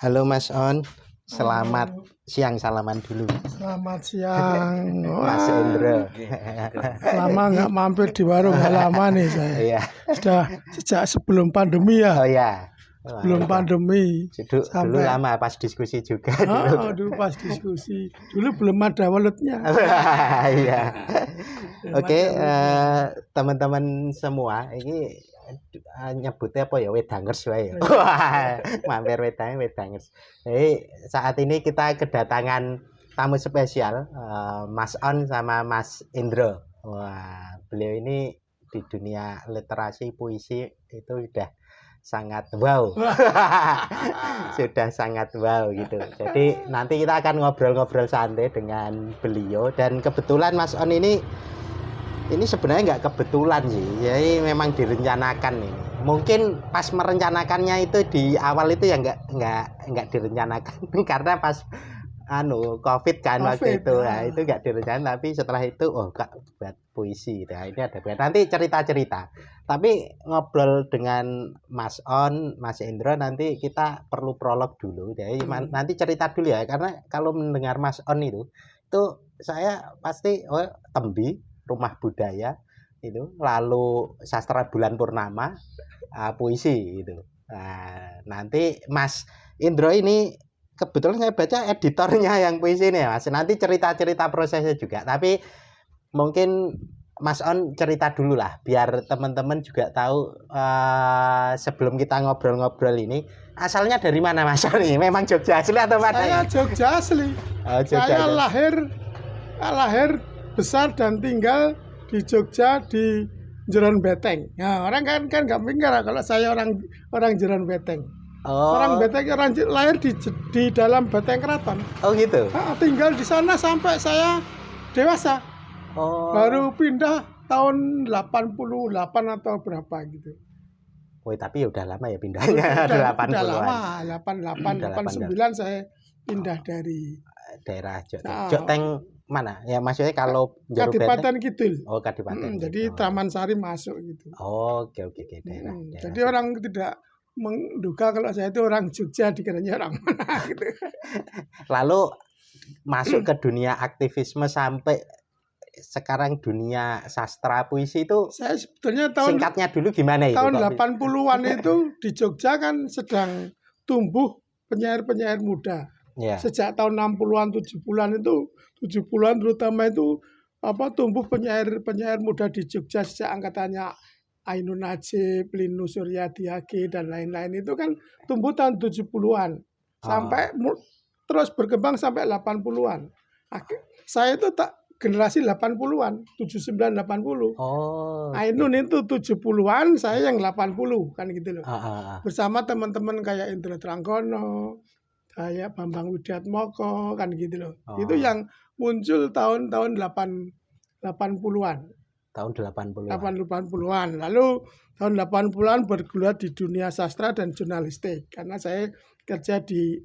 Halo Mas On, selamat Halo, siang, salaman dulu. selamat siang. Mas Wah, Indro. lama nggak mampir di warung, nggak lama nih saya. Iya, Sudah sejak sebelum pandemi oh ya, ya. Wah, sebelum udah. pandemi Dulu sampai lama pas diskusi juga dulu. dulu pas diskusi. Dulu belum ada walletnya, Iya. belum Oke, ada walletnya. teman-teman semua, ini nyebutnya apa ya, wedangers wae ya. Wah, mampir wedangers. Jadi saat ini kita kedatangan tamu spesial, Mas On sama Mas Indro. Wah, beliau ini di dunia literasi puisi itu udah sangat wow. Sudah sangat wow gitu. Jadi nanti kita akan ngobrol-ngobrol santai dengan beliau, dan kebetulan Mas On ini sebenarnya nggak kebetulan sih, jadi memang direncanakan ini. Mungkin pas merencanakannya itu di awal itu ya nggak direncanakan karena pas COVID kan waktu COVID, itu. Nah, itu nggak direncanakan, tapi setelah itu Kak buat puisi. Nah, ini ada buat nanti cerita-cerita. Tapi ngobrol dengan Mas On, Mas Indro, nanti kita perlu prolog dulu. Jadi nanti cerita dulu ya, karena kalau mendengar Mas On itu saya pasti Tembi, Rumah Budaya itu, lalu Sastra Bulan Purnama, puisi gitu. Nah, nanti Mas Indro ini kebetulan saya baca editornya yang puisi ini ya Mas. Nanti cerita-cerita prosesnya juga. Tapi mungkin Mas On cerita dulu lah, biar teman-teman juga tahu, sebelum kita ngobrol-ngobrol ini, asalnya dari mana Mas On ini? Memang Jogja asli atau mana? Saya Jogja asli. Oh, Jogja Saya asli. lahir besar dan tinggal di Jogja di Jeron Beteng. Nah, orang kan nggak mikir kalau saya orang Jeron Beteng. Oh. Orang Beteng, orang lahir di dalam Beteng Keraton. Oh gitu. Tinggal di sana sampai saya dewasa. Oh. Baru pindah tahun 88 atau berapa gitu. Woi, tapi udah lama ya pindahnya. Udah 80-an. lama, 88, 89 saya pindah dari daerah Jogja. Nah, Joteng mana? Ya maksudnya kalau Kadipaten Kidul. Oh, Kadipaten. Jadi Taman Sari masuk gitu. Oke, daerah. Jadi orang tidak menduga kalau saya itu orang Jogja, dikiranya orang mana gitu. Lalu masuk ke dunia aktivisme sampai sekarang dunia sastra puisi itu, saya sebetulnya singkatnya dulu gimana itu? Tahun 80-an itu di Jogja kan sedang tumbuh penyair-penyair muda. Ya. Sejak tahun 60-an, 70-an itu, 70-an terutama itu tumbuh penyair-penyair muda di Jogja, sejak angkatannya Ainun Najib, Linus Suryadi Age dan lain-lain itu kan tumbuh tahun 70-an sampai terus berkembang sampai 80-an. Saya itu generasi 80-an, 79 80. Oh. Ainun itu 70-an, saya yang 80 kan gitu loh. Bersama teman-teman kayak Indra Tranggono, kayak Bambang Widiatmoko kan gitu loh. Itu yang muncul tahun-tahun 80-an. Tahun 80-an. 80-an. Lalu tahun 80-an bergelut di dunia sastra dan jurnalistik karena saya kerja di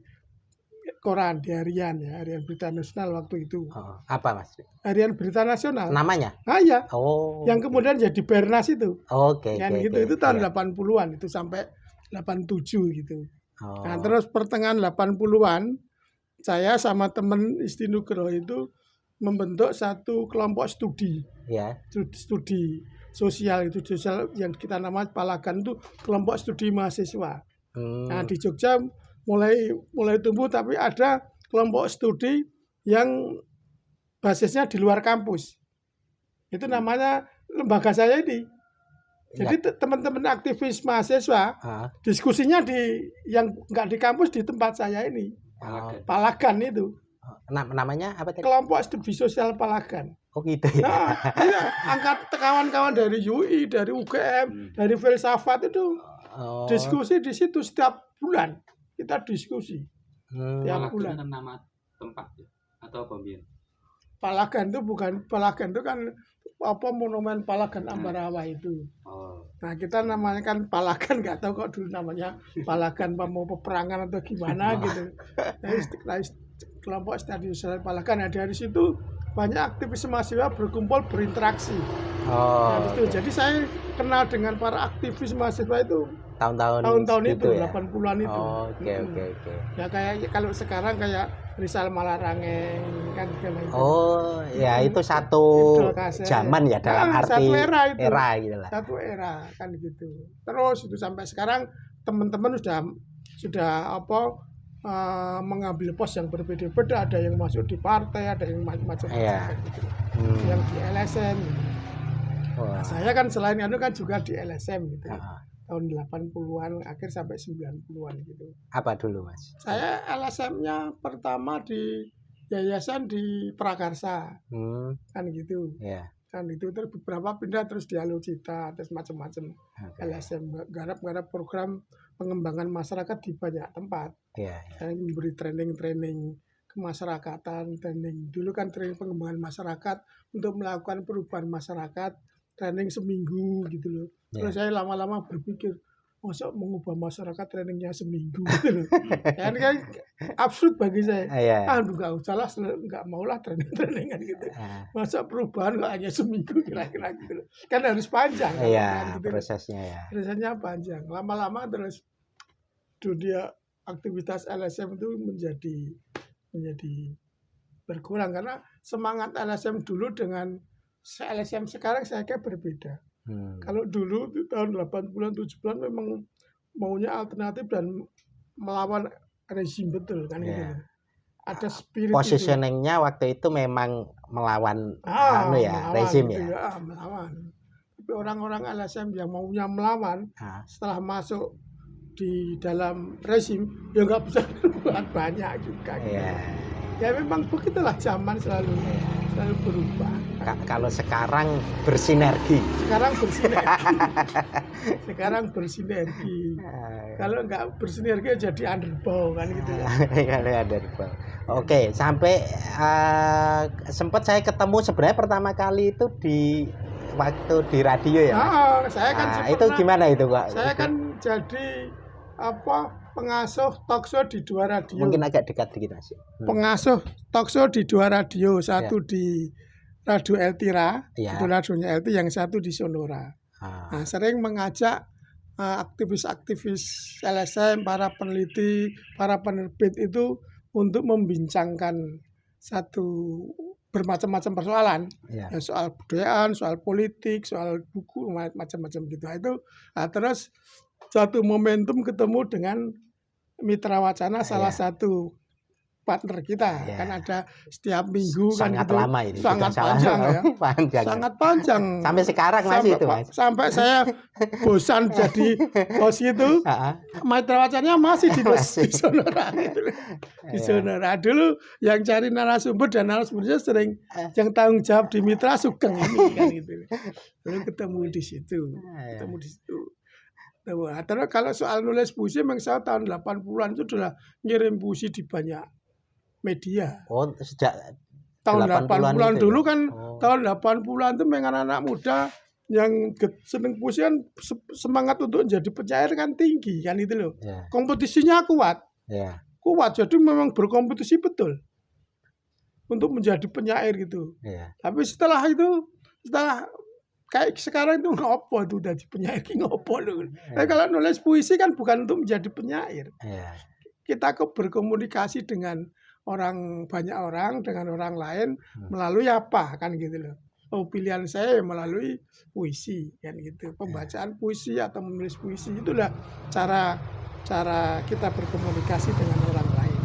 koran, di harian Berita Nasional waktu itu. Apa Mas? Harian Berita Nasional. Namanya? Ya. Oh. Yang kemudian jadi Bernas itu. Oke. Gitu. Itu tahun 80-an itu sampai 87 gitu. Nah, terus pertengahan 80-an saya sama teman Isti Nugroho itu membentuk satu kelompok studi. Ya. Studi sosial yang kita namakan Palagan itu kelompok studi mahasiswa. Nah, di Jogja mulai tumbuh, tapi ada kelompok studi yang basisnya di luar kampus. Itu namanya lembaga saya ini. Jadi teman-teman aktivis mahasiswa diskusinya yang nggak di kampus di tempat saya ini. Palagan itu. Namanya apa tadi? Kelompok studi sosial Palagan. Oh gitu ya. Nah, angkat kawan-kawan dari UI, dari UGM, dari filsafat itu diskusi di situ setiap bulan. Kita diskusi tiap bulan. Kan nama tempat ya? Atau pembien? Palagan itu kan monumen Palagan Ambarawa itu. Nah, kita namanya kan Palagan, nggak tahu kok dulu namanya Palagan mau peperangan atau gimana gitu. Nah, kelompok studi sosial Palagan. Nah, dari situ banyak aktivis mahasiswa berkumpul berinteraksi. Oh. Nah, itu. Jadi saya kenal dengan para aktivis mahasiswa itu tahun-tahun itu ya? 80-an itu. Oh, oke. Ya kayak kalau sekarang kayak Rizal Malarangeng kan itu. Oh, ya itu satu zaman ya dalam arti satu era itu. Era gitu lah. Satu era kan gitu. Terus itu sampai sekarang teman-teman sudah mengambil pos yang berbeda-beda, ada yang masuk di partai, ada yang macam-macam gitu. Yang di LSM gitu. Nah, saya kan selain itu kan juga di LSM gitu. Tahun 80-an akhir sampai 90-an gitu. Apa dulu, Mas? Saya LSM-nya pertama di yayasan di Prakarsa. Kan gitu. Yeah. Kan itu terus beberapa pindah terus di Alucita, terus macam-macam. LSM garap program pengembangan masyarakat di banyak tempat. Saya memberi training kemasyarakatan, training dulu kan training pengembangan masyarakat untuk melakukan perubahan masyarakat, training seminggu gitu loh. Terus saya lama-lama berpikir, masa mengubah masyarakat trainingnya seminggu gitu loh. Kan absurd bagi saya. Enggak usah lah, enggak maulah trainingan gitu. Masa perubahan kok hanya seminggu kira-kira gitu loh. Kan harus panjang. Iya, gitu. Prosesnya ya. Prosesnya panjang. Lama-lama terus dunia aktivitas LSM itu menjadi berkurang karena semangat LSM dulu dengan LSM sekarang saya kira berbeda. Kalau dulu di tahun 80-an 70-an memang maunya alternatif dan melawan rezim betul kan gitu. Ada spirit positioningnya waktu itu memang melawan rezim ya. Melawan. Tapi orang-orang LSM yang maunya melawan setelah masuk di dalam rezim ya nggak bisa berbuat banyak juga gitu. Ya memang begitulah zaman selalu berubah. Kalau sekarang bersinergi. Sekarang bersinergi. Kalau nggak bersinergi jadi underbow kan gitu ya. Kalau underbow. Oke, sampai sempat saya ketemu sebenarnya pertama kali itu waktu di radio ya. Saya kan itu gimana itu, Pak? Saya kan jadi pengasuh talkshow di 2 radio. Mungkin agak dekat dikit, Mas. Pengasuh talkshow di 2 radio, satu di Radio Eltira, itu radionya LT, yang satu di Sonora. Nah, sering mengajak aktivis-aktivis LSM, para peneliti, para penerbit itu untuk membincangkan bermacam-macam persoalan, soal budayaan, soal politik, soal buku, macam-macam gitu. Terus suatu momentum ketemu dengan Mitra Wacana, salah satu partner kita, kan ada setiap minggu sangat kan gitu. lama ini, sangat panjang ya. Sangat panjang. Sampai sekarang masih itu, Mas. Sampai saya bosan jadi host itu. Mitra Wacananya masih di Sonora gitu. Di Sonora dulu yang cari narasumber dan narasumbernya sering yang tanggung jawab di Mitra Sugeng ini kan gitu. Lalu ketemu di situ. Nah, terus kalau soal nulis puisi memang saya tahun 80-an itu sudah ngirim puisi di banyak media. Oh, sejak tahun 80-an dulu kan. Tahun 80-an itu memang anak-anak muda yang seneng puisi kan semangat untuk jadi penyair kan tinggi kan itu loh. Kompetisinya kuat. Kuat, jadi memang berkompetisi betul untuk menjadi penyair gitu. Tapi setelah kayak sekarang itu ngopo tuh jadi penyair ngopo loh. Tapi kalau nulis puisi kan bukan untuk menjadi penyair. Kita berkomunikasi dengan banyak orang dengan orang lain melalui apa kan gitu loh. Pilihan saya melalui puisi kan gitu. Pembacaan puisi atau menulis puisi itulah cara kita berkomunikasi dengan orang lain.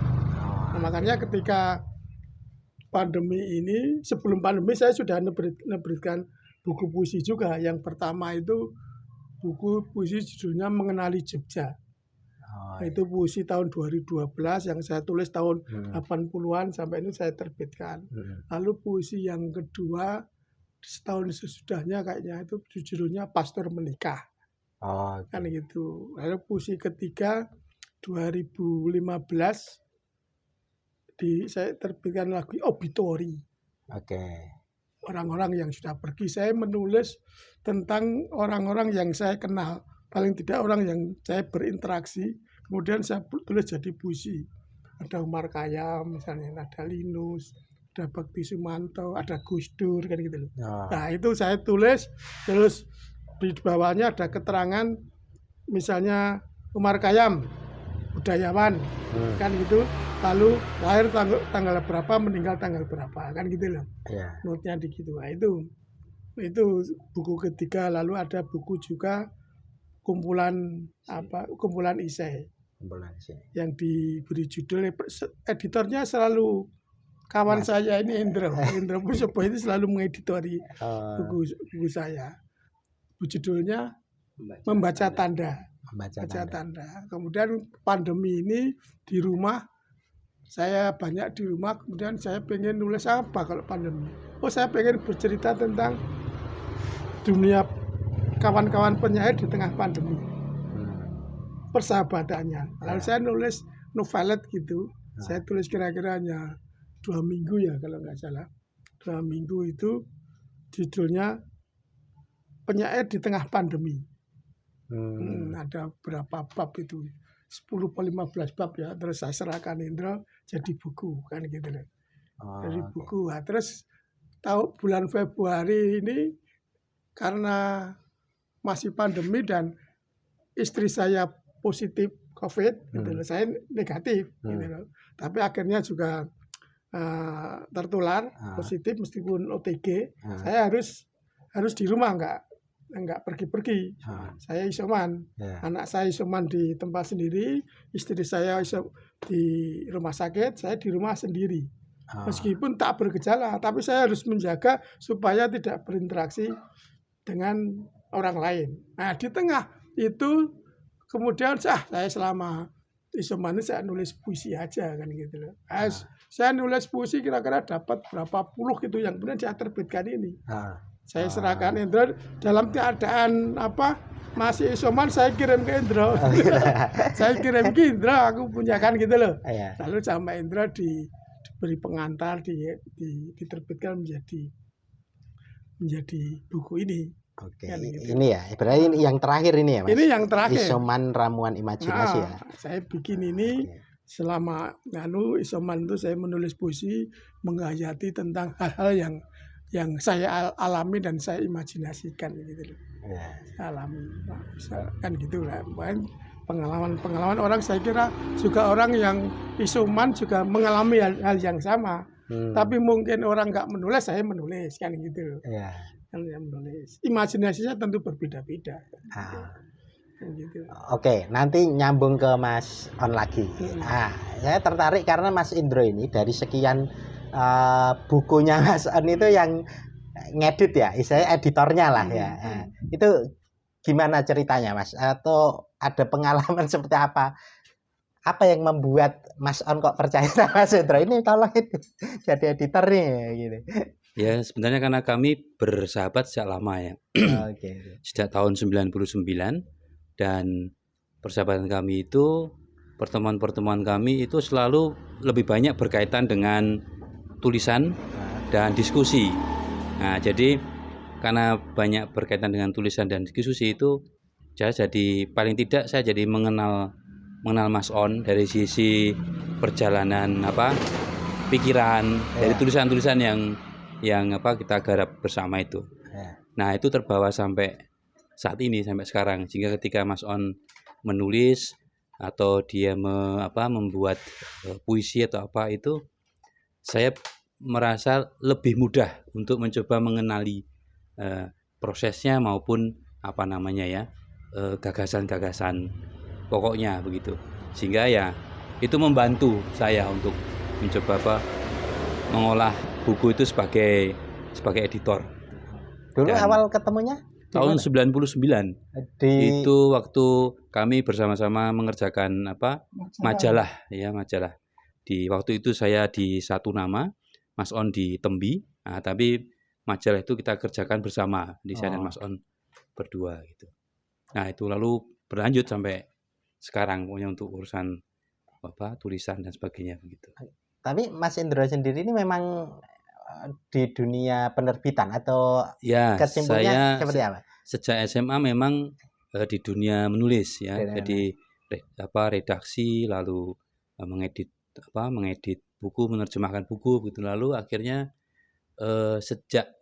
Nah, makanya ketika pandemi ini, sebelum pandemi saya sudah nerbitkan buku puisi juga. Yang pertama itu buku puisi judulnya Mengenali Jogja. Itu puisi tahun 2012 yang saya tulis tahun 80-an sampai ini saya terbitkan. Lalu puisi yang kedua setahun sesudahnya kayaknya itu judulnya Pastor Menikah. Kan gitu. Lalu puisi ketiga 2015 saya terbitkan lagi Obituary. Orang-orang yang sudah pergi. Saya menulis tentang orang-orang yang saya kenal, paling tidak orang yang saya berinteraksi, kemudian saya tulis jadi puisi. Ada Umar Khayyam misalnya, ada Linus, ada Bakti Sumanto, ada Gus Dur kan gitu loh. Oh. Nah, itu saya tulis terus di bawahnya ada keterangan misalnya Umar Khayyam budayawan kan gitu, lalu lahir tanggal berapa, meninggal tanggal berapa kan gitu loh. Ya. Notnya di gitu. Nah, itu buku ketiga. Lalu ada buku juga kumpulan esai yang diberi judul, editornya selalu kawan saya ini Indra Pusobo itu selalu mengeditori buku saya. Judulnya Membaca Tanda. Kemudian pandemi ini di rumah, saya banyak di rumah, kemudian saya pengen nulis apa kalau pandemi. Saya pengen bercerita tentang dunia kawan-kawan penyair di tengah pandemi. Persahabatannya. Lalu saya nulis novelet gitu. Saya tulis kira-kira hanya 2 minggu ya kalau nggak salah. 2 minggu itu judulnya Penyair di Tengah Pandemi. Ada berapa bab itu? 10 atau 15 bab ya. Terus saya serahkan Indra jadi buku kan gitu loh. Jadi buku. Nah, terus bulan Februari ini karena masih pandemi dan istri saya positif COVID, gitu loh. Saya negatif, gitu loh. Tapi akhirnya juga tertular positif meskipun OTG. Saya harus di rumah, enggak pergi-pergi. Saya isoman. Anak saya isoman di tempat sendiri, istri saya di rumah sakit, saya di rumah sendiri. Meskipun tak bergejala, tapi saya harus menjaga supaya tidak berinteraksi dengan orang lain. Nah, di tengah itu kemudian saya selama isoman ini saya nulis puisi aja kan gitu loh. Saya nulis puisi kira-kira dapat berapa puluh gitu yang kemudian saya terbitkan ini. Saya serahkan Indra dalam keadaan masih isoman, saya kirim ke Indra. Saya kirim ke Indra, aku punya kan gitu loh. Lalu sama Indra diberi pengantar, diterbitkan menjadi buku ini. Oke, gitu. Ini ya, berarti ini yang terakhir ini ya, Mas? Ini yang terakhir. Isoman Ramuan Imajinasi ya. Saya bikin ini selama isoman itu saya menulis puisi menghayati tentang hal-hal yang saya alami dan saya imajinasikan gitu loh. Saya alami, kan gitulah. Pengalaman orang, saya kira juga orang yang isoman juga mengalami hal yang sama. Tapi mungkin orang nggak menulis, saya menulis kan gitu loh. Kan yang menulis, imajinasinya tentu berbeda-beda. Gitu. Oke, nanti nyambung ke Mas On lagi. Saya tertarik karena Mas Indro ini dari sekian bukunya Mas On itu yang ngedit ya, istilahnya editornya lah ya. Itu gimana ceritanya, Mas? Atau ada pengalaman seperti apa? Apa yang membuat Mas On kok percaya sama Mas Indro ini tolong itu jadi editor nih gitu. Ya, sebenarnya karena kami bersahabat sejak lama ya. Sejak tahun 99, dan persahabatan kami itu, pertemuan-pertemuan kami itu selalu lebih banyak berkaitan dengan tulisan dan diskusi. Nah, jadi karena banyak berkaitan dengan tulisan dan diskusi itu, paling tidak saya jadi mengenal Mas On dari sisi perjalanan pikiran, dari tulisan-tulisan yang kita garap bersama itu. Nah, itu terbawa sampai saat ini, sampai sekarang. Sehingga ketika Mas On menulis atau dia membuat puisi atau apa itu, saya merasa lebih mudah untuk mencoba mengenali prosesnya maupun gagasan-gagasan pokoknya begitu. Sehingga ya itu membantu saya untuk mencoba mengolah buku itu sebagai editor. Dulu awal ketemunya tahun 99. Itu waktu kami bersama-sama mengerjakan majalah. Di waktu itu saya di Satu Nama, Mas On di Tembi. Nah, tapi majalah itu kita kerjakan bersama, di saya dan Mas On berdua gitu. Nah, itu lalu berlanjut sampai sekarang punya untuk urusan tulisan dan sebagainya begitu. Tapi Mas Indro sendiri ini memang di dunia penerbitan atau kesimpulnya seperti apa? Sejak SMA memang di dunia menulis ya. Jadi redaksi, lalu mengedit buku, menerjemahkan buku gitu. Lalu akhirnya sejak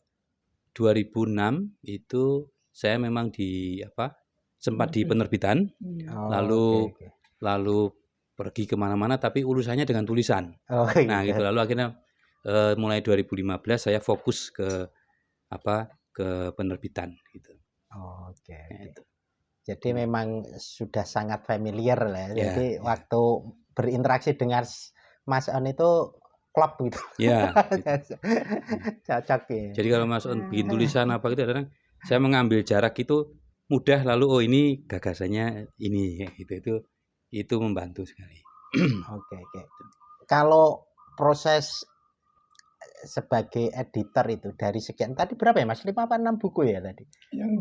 2006 itu saya memang sempat di penerbitan, lalu pergi kemana-mana tapi urusannya dengan tulisan. Nah gitu, lalu akhirnya mulai 2015 saya fokus ke penerbitan gitu. Itu. Jadi memang sudah sangat familiar lah. Jadi waktu berinteraksi dengan Mas On itu klop gitu. Ya. Gitu. Cocok ya. Jadi kalau Mas On bikin tulisan gitu, kadang saya mengambil jarak itu mudah, lalu ini gagasannya ini gitu. Itu membantu sekali. Oke. Kalau proses sebagai editor itu dari sekian tadi berapa ya Mas? 5 apa 6 buku ya tadi? Yang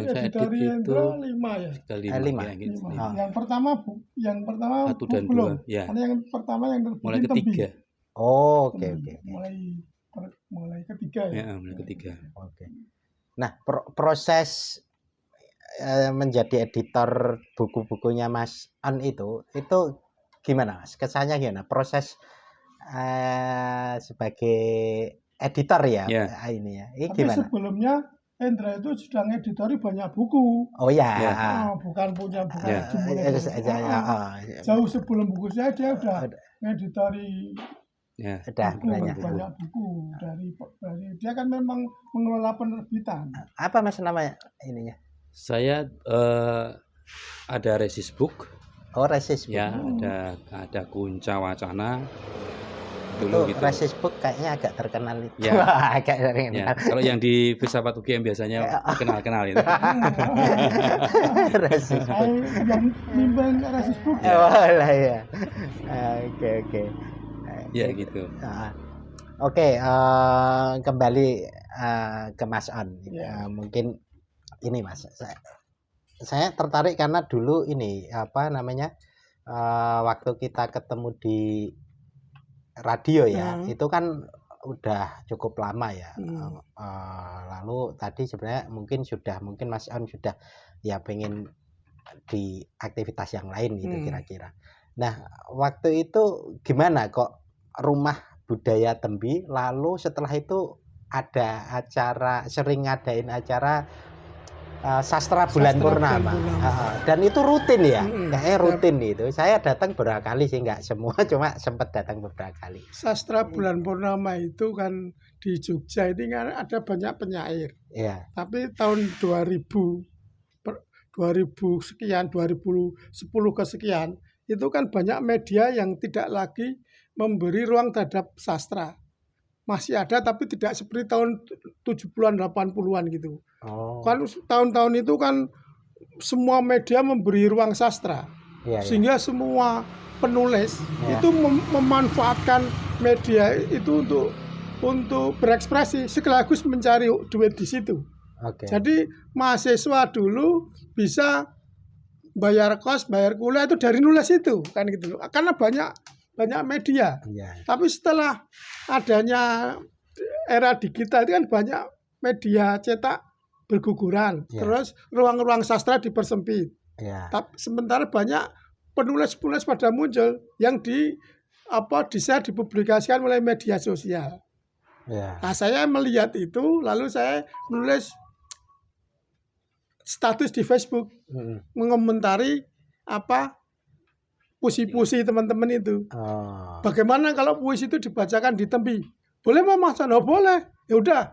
saya edit itu 5 ya. 5. Gitu. Yang pertama 1 dan 2 ya. Karena yang pertama yang mulai ketiga. Oke. Mulai ketiga ya. Mulai ketiga. Oke. Nah, proses menjadi editor buku-bukunya Mas On itu gimana Mas? Kesannya gimana? Proses sebagai editor ya ini ya. Ini tapi gimana? Sebelumnya Hendra itu sudah ngeditori banyak buku. Oh ya. Bukan punya buku jauh sebelum buku saya dia udah ngeditori banyak buku dari dia kan memang mengelola penerbitan. Apa Mas namanya ininya? Saya ada Resist Book. Resist Book. Ya, ada Kunca Wacana. Dulu gitu. Resist Book kayaknya agak terkenal itu. Ya. Agak terkenal. Ya, kalau yang di Filsafat UGM biasanya kenal itu. Resist Book. Yang mimpin Resist Book. Ya. Oke. Ya gitu. Oke, kembali ke Mas On. Mungkin ini Mas, saya tertarik karena dulu ini waktu kita ketemu di radio ya, itu kan udah cukup lama ya. Lalu tadi sebenarnya mungkin Mas On sudah ya pengen di aktivitas yang lain gitu kira-kira. Nah, waktu itu gimana kok Rumah Budaya Tembi, lalu setelah itu ada sering ngadain acara Sastra Bulan Purnama. Dan itu rutin ya, kayaknya rutin itu. Saya datang beberapa kali sih, nggak semua, cuma sempat datang beberapa kali. Sastra Bulan Purnama itu kan di Jogja ini kan ada banyak penyair. Iya. Tapi tahun 2000 sekian, 2010 kesekian, itu kan banyak media yang tidak lagi memberi ruang terhadap sastra. Masih ada tapi tidak seperti tahun 70-an 80-an gitu. Kan tahun-tahun itu kan semua media memberi ruang sastra. Sehingga semua penulis itu memanfaatkan media itu untuk berekspresi sekaligus mencari duit di situ. Jadi mahasiswa dulu bisa bayar kos, bayar kuliah itu dari nulis itu kan gitu. Karena banyak media. Tapi setelah adanya era digital itu kan banyak media cetak berguguran. Terus ruang-ruang sastra dipersempit. Tapi sementara banyak penulis-penulis pada muncul yang bisa dipublikasikan oleh media sosial. Nah, saya melihat itu, lalu saya menulis status di Facebook mengomentari puisi-puisi teman-teman itu. Bagaimana kalau puisi itu dibacakan di Tembi? Boleh Mas? Oh, boleh. Ya udah.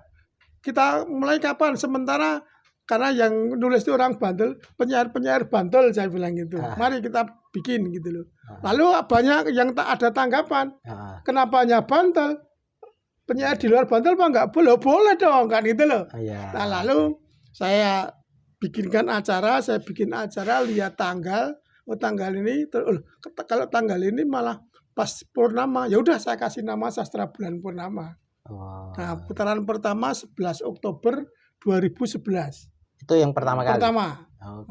Kita mulai kapan? Sementara karena yang nulis itu orang Bantul, penyair Bantul saya bilang gitu. Mari kita bikin gitu loh. Lalu banyak yang tak ada tanggapan. Kenapa hanya Bantul? Penyair di luar Bantul apa enggak? Boleh dong kan gitu loh. Nah, lalu saya bikin acara, lihat tanggal. Tanggal ini, kalau tanggal ini malah pas Purnama, ya udah saya kasih nama Sastra Bulan Purnama. Nah, putaran pertama 11 Oktober 2011. Itu yang pertama kali?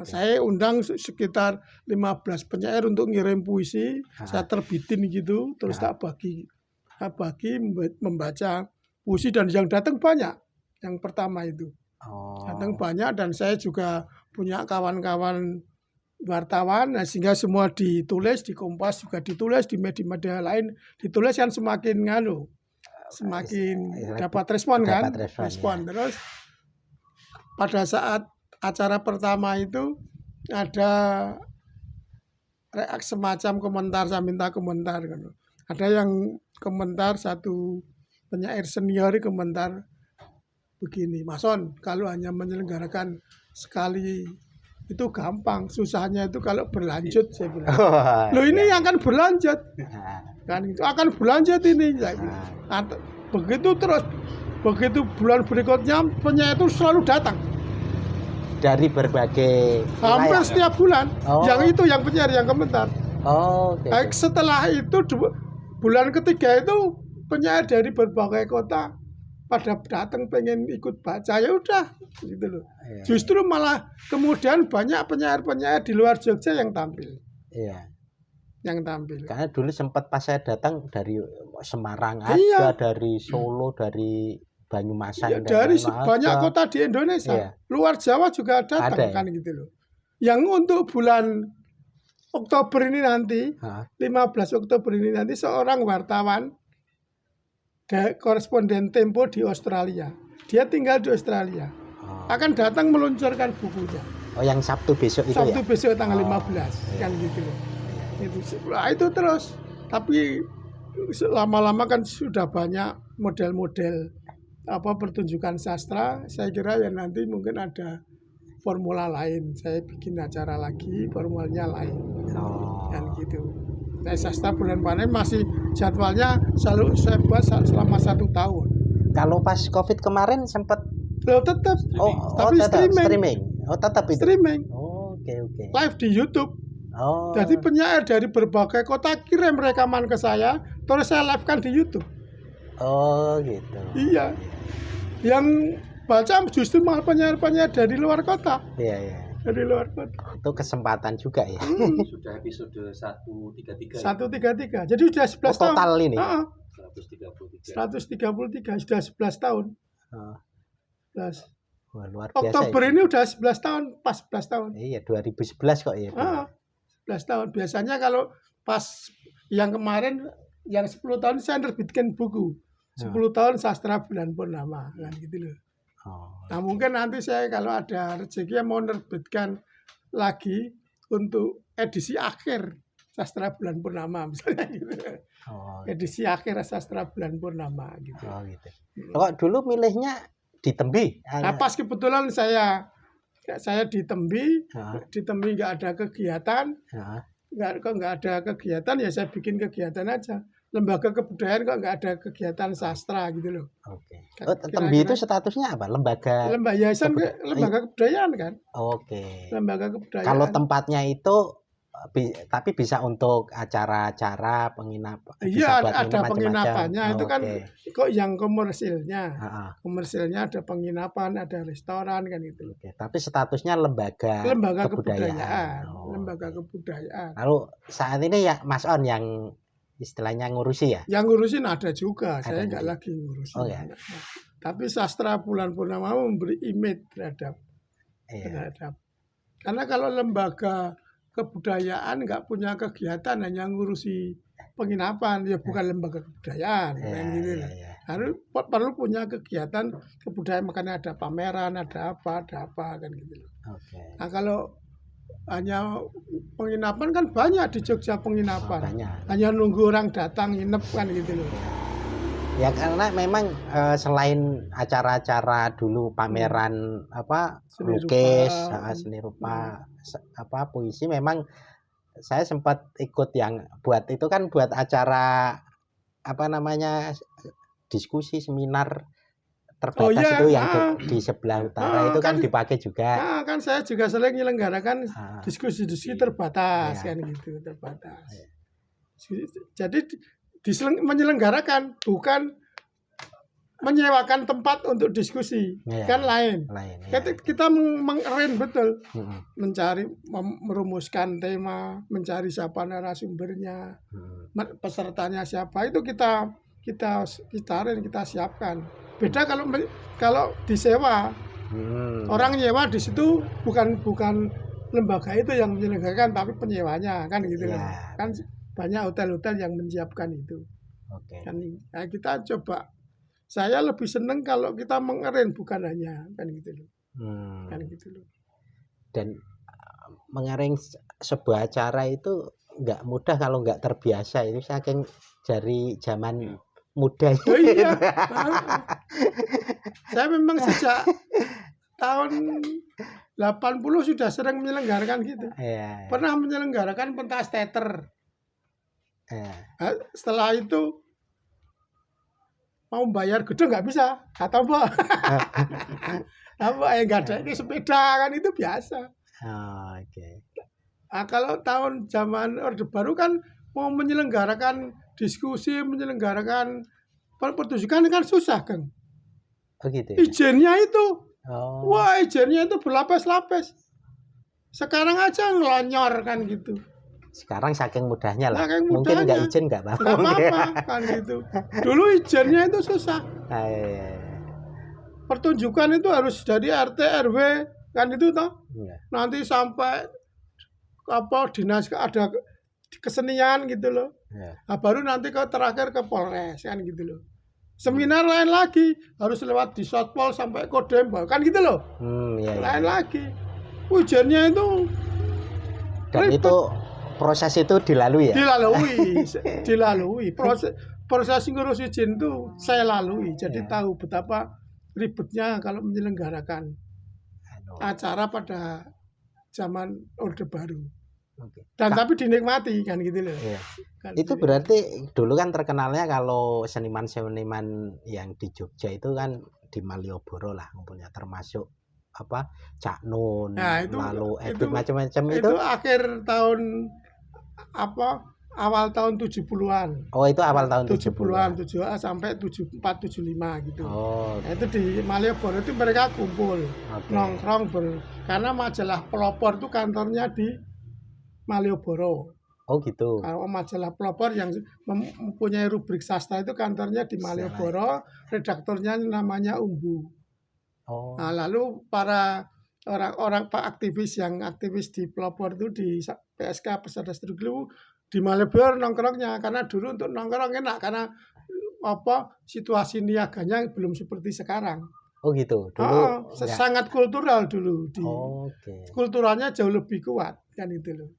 Saya undang sekitar 15 penyair untuk ngirim puisi, saya terbitin gitu, terus tak bagi membaca puisi, dan yang datang banyak. Yang pertama itu datang banyak, dan saya juga punya kawan-kawan wartawan, nah, sehingga semua ditulis di Kompas juga ditulis di media-media lain ditulis kan semakin semakin dapat respon kan, respon. Terus pada saat acara pertama itu ada semacam komentar, saya minta komentar kan. Ada yang komentar, satu penyair senior komentar begini, Mas On, kalau hanya menyelenggarakan sekali itu gampang, susahnya itu kalau berlanjut, saya bilang. Loh ini yang akan berlanjut, kan itu akan berlanjut ini, saya bilang. Begitu terus, begitu bulan berikutnya penyair itu selalu datang dari berbagai hampir setiap bulan. Yang itu yang penyair yang komentar. Okay. Setelah itu bulan ketiga itu penyair dari berbagai kota pada datang pengen ikut baca, ya udah gitu loh. Iya, justru malah kemudian banyak penyair-penyair di luar Jogja yang tampil. Iya. Yang tampil. Karena dulu sempat pas saya datang dari Semarang ada, dari Solo, dari Banyumasan, ya, dari banyak kota di Indonesia. Iya. Luar Jawa juga datang ada, kan gitu loh. Yang untuk bulan Oktober ini nanti, 15 Oktober ini nanti seorang wartawan koresponden Tempo di Australia. Dia tinggal di Australia. Akan datang meluncurkan bukunya. Yang Sabtu besok itu Sabtu besok tanggal 15 kan gitu loh. Itu terus. Tapi lama-lama kan sudah banyak model-model pertunjukan sastra. Saya kira ya nanti mungkin ada formula lain. Saya bikin acara lagi, formulanya lain. Kan gitu. Nah, sastra bulan panen masih jadwalnya selalu saya buat selama 1 tahun. Kalau pas COVID kemarin sempat tetap tapi tetap streaming. Tetap itu. Streaming. Oke. Live di YouTube. Jadi penyair dari berbagai kota kirim rekaman ke saya, terus saya live-kan di YouTube. Gitu. Iya. Yang baca justru malah penyair-penyair dari luar kota. Iya. Dari luar kota. Itu kesempatan juga ya. Sudah episode 133. 133. Jadi sudah 11 tahun. Total ini. 133 sudah 11 tahun. 11. Wah, luar biasa. Oktober ini udah 11 tahun, pas 11 tahun. Iya, 2011 kok ya. 11 tahun. Biasanya kalau pas yang kemarin yang 10 tahun saya nerbitkan buku. 10 tahun sastra bulan purnama kan gitu loh. Nah mungkin nanti saya kalau ada rezeki mau nerbitkan lagi untuk edisi akhir sastra bulan purnama misalnya gitu. Edisi akhir sastra bulan purnama gitu. Gitu. Kok dulu milihnya di Tembi? Nah pas kebetulan saya di Tembi, nggak ada kegiatan, nggak ada kegiatan ya saya bikin kegiatan aja. Lembaga kebudayaan kok nggak ada kegiatan sastra gitu loh. Oke. Tembi itu statusnya apa? Lembaga yayasan lembaga kebudayaan kan. Oke. Lembaga kebudayaan. Kalau tempatnya itu tapi bisa untuk acara-acara penginapan. Iya, ada penginapannya. Itu kan kok yang komersilnya. Komersilnya ada penginapan, ada restoran kan itu. Oke. Tapi statusnya lembaga kebudayaan. Lembaga kebudayaan. Lalu saat ini ya Mas On yang istilahnya ngurusi ya? Yang ngurusin ada juga, saya nggak lagi ngurusin. Tapi sastra bulan purnama memberi image terhadap. Karena kalau lembaga kebudayaan nggak punya kegiatan hanya ngurusi penginapan, ya bukan lembaga kebudayaan. Harus perlu punya kegiatan kebudayaan, makanya ada pameran, ada apa kan gitu. Nah kalau hanya penginapan kan banyak di Jogja penginapan. Hanya nunggu orang datang nginep kan gitu loh. Ya karena memang selain acara-acara dulu pameran lukis, seni rupa, puisi, memang saya sempat ikut yang buat acara diskusi seminar terbatas itu yang di sebelah utara itu kan dipakai juga. Kan saya juga sering menyelenggarakan diskusi-diskusi terbatas kan gitu, terbatas. Jadi menyelenggarakan bukan menyewakan tempat untuk diskusi kan lain. Kita mengerin betul, merumuskan tema, mencari siapa narasumbernya, pesertanya siapa, itu kita siapkan. Beda kalau disewa, orang nyewa di situ bukan lembaga itu yang menyelenggarakan, tapi penyewanya kan gitu loh. Ya. Kan banyak hotel-hotel yang menyiapkan itu. Oke. Kan nah, kita coba. Saya lebih seneng kalau kita mengerin bukan hanya kan gitu loh. Kan gitu loh. Dan mengaring sebuah acara itu nggak mudah kalau nggak terbiasa. Ini saking dari zaman muda. Oh iya. Saya memang sejak tahun 80 sudah sering menyelenggarakan gitu. Ya. Pernah menyelenggarakan pentas teater. Nah, setelah itu mau bayar gede nggak bisa, kata Mbak. Mbak nggak ada ini sepeda kan itu biasa. Oke. Nah, kalau tahun zaman Orde Baru kan mau menyelenggarakan diskusi, menyelenggarakan pertunjukan kan susah kan. Oh gitu. Izinnya itu, wah izinnya itu berlapis-lapis. Sekarang aja ngelonyor kan gitu. Sekarang saking mudahnya lah. Saking Mungkin mudahnya. nggak izin nggak apa-apa. Nggak apa-apa kan gitu. Dulu izinnya itu susah. Pertunjukan itu harus dari RT RW kan itu toh. Nanti sampai apa dinas ada kesenian gitu loh. Nah, baru nanti ke terakhir ke Polres kan gitu loh. Seminar lain lagi harus lewat di Sotpol sampai Kodem kan gitu loh. Lain lagi. Ujiannya itu dan ribet. Itu proses itu dilalui ya? Dilalui. Proses ngurus izin itu saya lalui. Jadi tahu betapa ribetnya kalau menyelenggarakan acara pada zaman Orde Baru. Dan tapi dinikmati kan gitu loh. Kan itu berarti dulu kan terkenalnya kalau seniman-seniman yang di Jogja itu kan di Malioboro lah ngumpulnya, termasuk apa Cak Nun, lalu Edik macam-macam itu akhir tahun apa awal tahun 70-an. Oh, itu awal tahun 70-an, 70 sampai 74 75 gitu. Nah, itu di Malioboro itu mereka kumpul, nongkrong karena majalah Pelopor itu kantornya di Malioboro. Oh gitu. Kalau majalah Pelopor yang mempunyai rubrik sastra itu kantornya di Malioboro, redaktornya namanya Umbu. Nah, lalu para orang-orang aktivis yang aktivis di Pelopor itu di PSK Pesada Studi di Malioboro nongkrongnya, karena dulu untuk nongkrong enak karena apa situasi niaganya belum seperti sekarang. Oh gitu. Dulu sangat kultural dulu di. Kulturalnya jauh lebih kuat kan itu loh.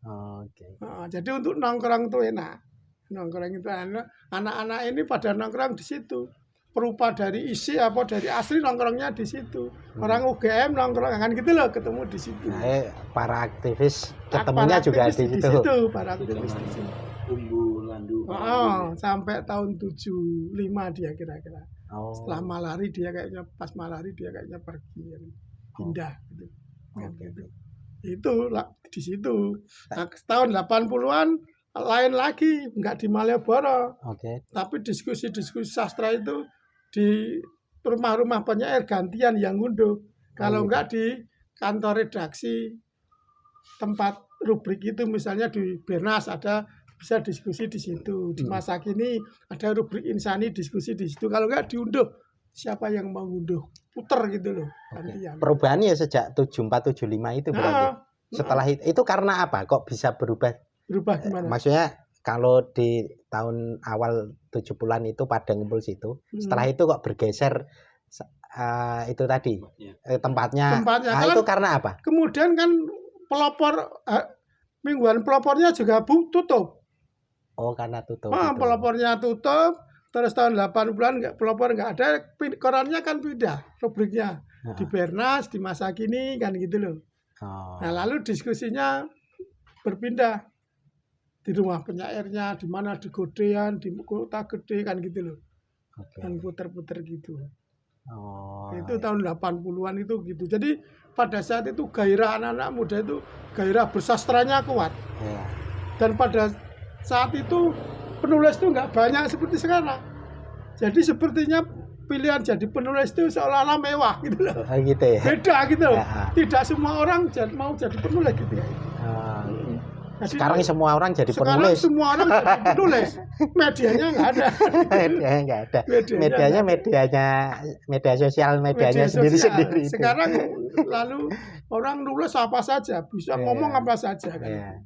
Jadi untuk nongkrong tuh enak. Nongkrong itu anak-anak ini pada nongkrong di situ. Perupa dari isi apa dari asli nongkrongnya di situ. Orang UGM nongkrong kan gitu loh, ketemu di situ. Nah, para aktivis ketemunya juga di situ. Para aktivis di situ. Umbu Landu. Sampai tahun 75 dia kira-kira. Setelah malari dia kayaknya pas malari dia kayaknya pergi pindah gitu. Gitu. Itu di situ. Nah, tahun 80-an lain lagi, enggak di Malioboro. Tapi diskusi-diskusi sastra itu di rumah-rumah penyair gantian yang ngunduh. Kalau enggak di kantor redaksi tempat rubrik itu, misalnya di Bernas ada bisa diskusi di situ. Di masa kini ada rubrik insani diskusi di situ. Kalau enggak diunduh siapa yang mau ngunduh, puter gitu loh. Perubahannya sejak 74 75 itu berarti. Setelah itu karena apa? Kok bisa berubah? Berubah gimana? Maksudnya kalau di tahun awal 70-an itu pada ngumpul situ, setelah itu kok bergeser itu tadi tempatnya. Nah, itu karena apa? Kemudian kan Pelopor mingguan Pelopornya juga tutup. Oh, karena tutup. Pelopornya tutup, terus tahun 80-an Pelopor nggak ada, korannya kan pindah rubriknya di Bernas, di masa kini kan gitu loh. Nah, lalu diskusinya berpindah di rumah penyairnya, di mana di Godean, di Kota Gede kan gitu loh. Dan puter-puter gitu. Itu tahun 80-an itu gitu. Jadi pada saat itu gairah anak-anak muda itu gairah bersastranya kuat. Dan pada saat itu penulis itu nggak banyak seperti sekarang. Jadi sepertinya pilihan jadi penulis itu seolah-olah mewah gitu loh. Gitu ya. Beda gitu loh. Tidak semua orang mau jadi penulis gitu ya. Jadi, sekarang semua orang jadi sekarang penulis. semua orang jadi penulis. Medianya nggak ada. Medianya nggak ada. Media sosial, medianya sendiri-sendiri. Sekarang lalu orang nulis apa saja, bisa ngomong apa saja kan.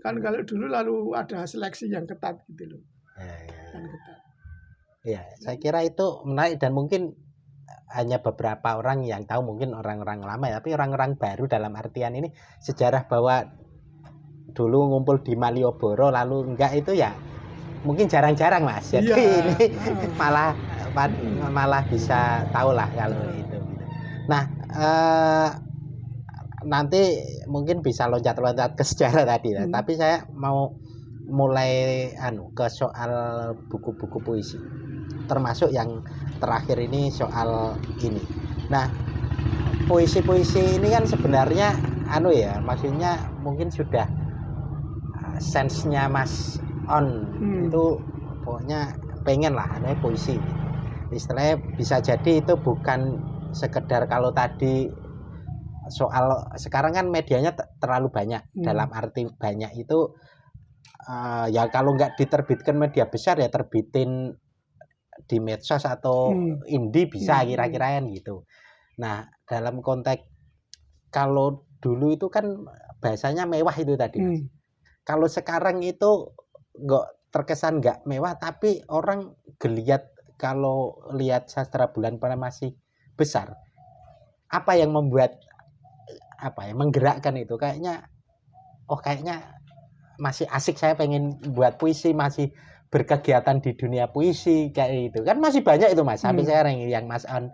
Kan kalau dulu lalu ada seleksi yang ketat gitu loh. Kan ketat. Ya, saya kira itu menarik dan mungkin hanya beberapa orang yang tahu, mungkin orang-orang lama ya, tapi orang-orang baru dalam artian ini sejarah bahwa dulu ngumpul di Malioboro lalu enggak, itu ya mungkin jarang-jarang Mas. Jadi ini malah bisa tahu lah kalau itu. Nah, nanti mungkin bisa loncat-loncat ke sejarah tadi ya. Tapi saya mau mulai ke soal buku-buku puisi. Termasuk yang terakhir ini soal ini. Nah, puisi-puisi ini kan sebenarnya maksudnya mungkin sudah sense-nya Mas On itu pokoknya pengen lah puisi. Istilahnya bisa jadi itu bukan sekedar kalau tadi soal sekarang kan medianya terlalu banyak. Dalam arti banyak itu ya kalau nggak diterbitkan media besar ya terbitin di medsos atau indie bisa kira-kira gitu. Nah, dalam konteks kalau dulu itu kan bahasanya mewah itu tadi. Kalau sekarang itu terkesan nggak mewah, tapi orang geliat kalau lihat sastra bulan purnama masih besar. Apa yang membuat menggerakkan itu? Kayaknya masih asik, saya pengen buat puisi, masih berkegiatan di dunia puisi kayak itu. Kan masih banyak itu Mas, sampai sekarang yang Mas On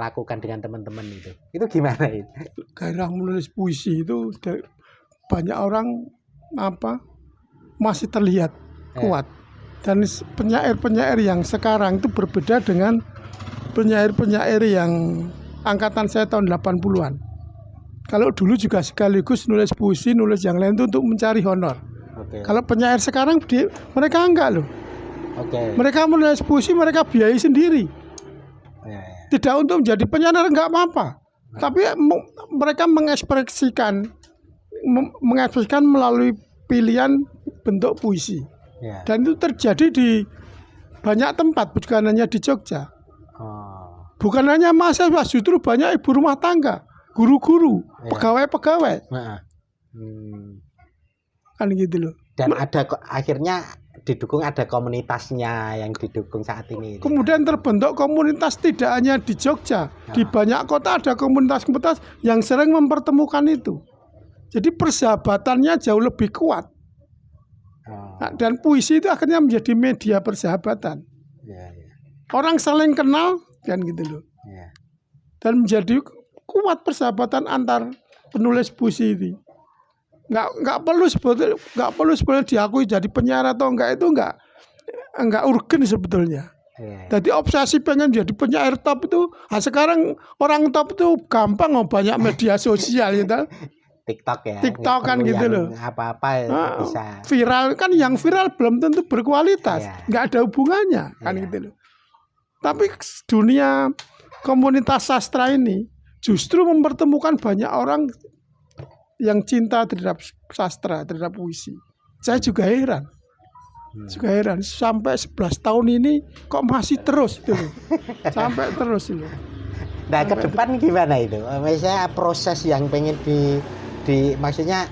lakukan dengan teman-teman itu. Itu gimana itu? Gairah menulis puisi itu banyak orang masih terlihat kuat. Dan penyair-penyair yang sekarang itu berbeda dengan penyair-penyair yang angkatan saya tahun 80-an. Kalau dulu juga sekaligus nulis puisi, nulis yang lain itu untuk mencari honor. Kalau penyair sekarang mereka enggak loh. Mereka menulis puisi, mereka biayai sendiri. Tidak untuk menjadi penyair enggak apa-apa. Tapi mereka mengekspresikan melalui pilihan bentuk puisi. Dan itu terjadi di banyak tempat, bukan hanya di Jogja. Bukan hanya mahasiswa, justru banyak ibu rumah tangga, guru-guru, pegawai-pegawai. Kan gitu loh. Dan akhirnya didukung, ada komunitasnya yang didukung saat ini. Kemudian terbentuk komunitas tidak hanya di Jogja, di banyak kota ada komunitas-komunitas yang sering mempertemukan itu. Jadi persahabatannya jauh lebih kuat. Nah, dan puisi itu akhirnya menjadi media persahabatan. Orang saling kenal kan gitu loh. Dan menjadi kuat persahabatan antar penulis puisi ini. Nggak perlu sebetulnya diakui jadi penyiar atau enggak, itu enggak urgen sebetulnya. Jadi obsesi pengen jadi penyair top itu, sekarang orang top itu gampang, banyak media sosial gitu. TikTok kan gitu loh. Apa-apa bisa. Viral kan, yang viral belum tentu berkualitas, nggak ada hubungannya kan gitu loh. Tapi dunia komunitas sastra ini justru mempertemukan banyak orang yang cinta terhadap sastra, terhadap puisi. Saya juga heran. Sampai 11 tahun ini kok masih terus gitu loh. Sampai terus ini. Nah, ke depan gimana itu? Misalnya proses yang pengen maksudnya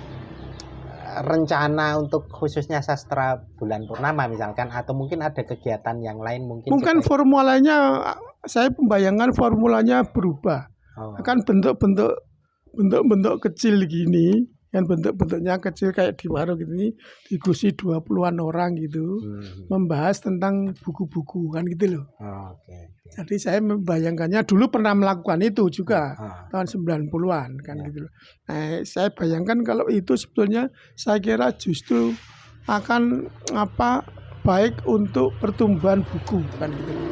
rencana untuk khususnya sastra bulan purnama misalkan, atau mungkin ada kegiatan yang lain mungkin formulanya, saya membayangkan formulanya berubah. Akan bentuk kecil gini, kan bentuk-bentuknya kecil kayak di warung gini, diikuti 20-an orang gitu, membahas tentang buku-buku kan gitu loh. Jadi saya membayangkannya, dulu pernah melakukan itu juga tahun 90-an kan gitu loh. Nah, saya bayangkan kalau itu sebetulnya saya kira justru akan baik untuk pertumbuhan buku kan gitu loh.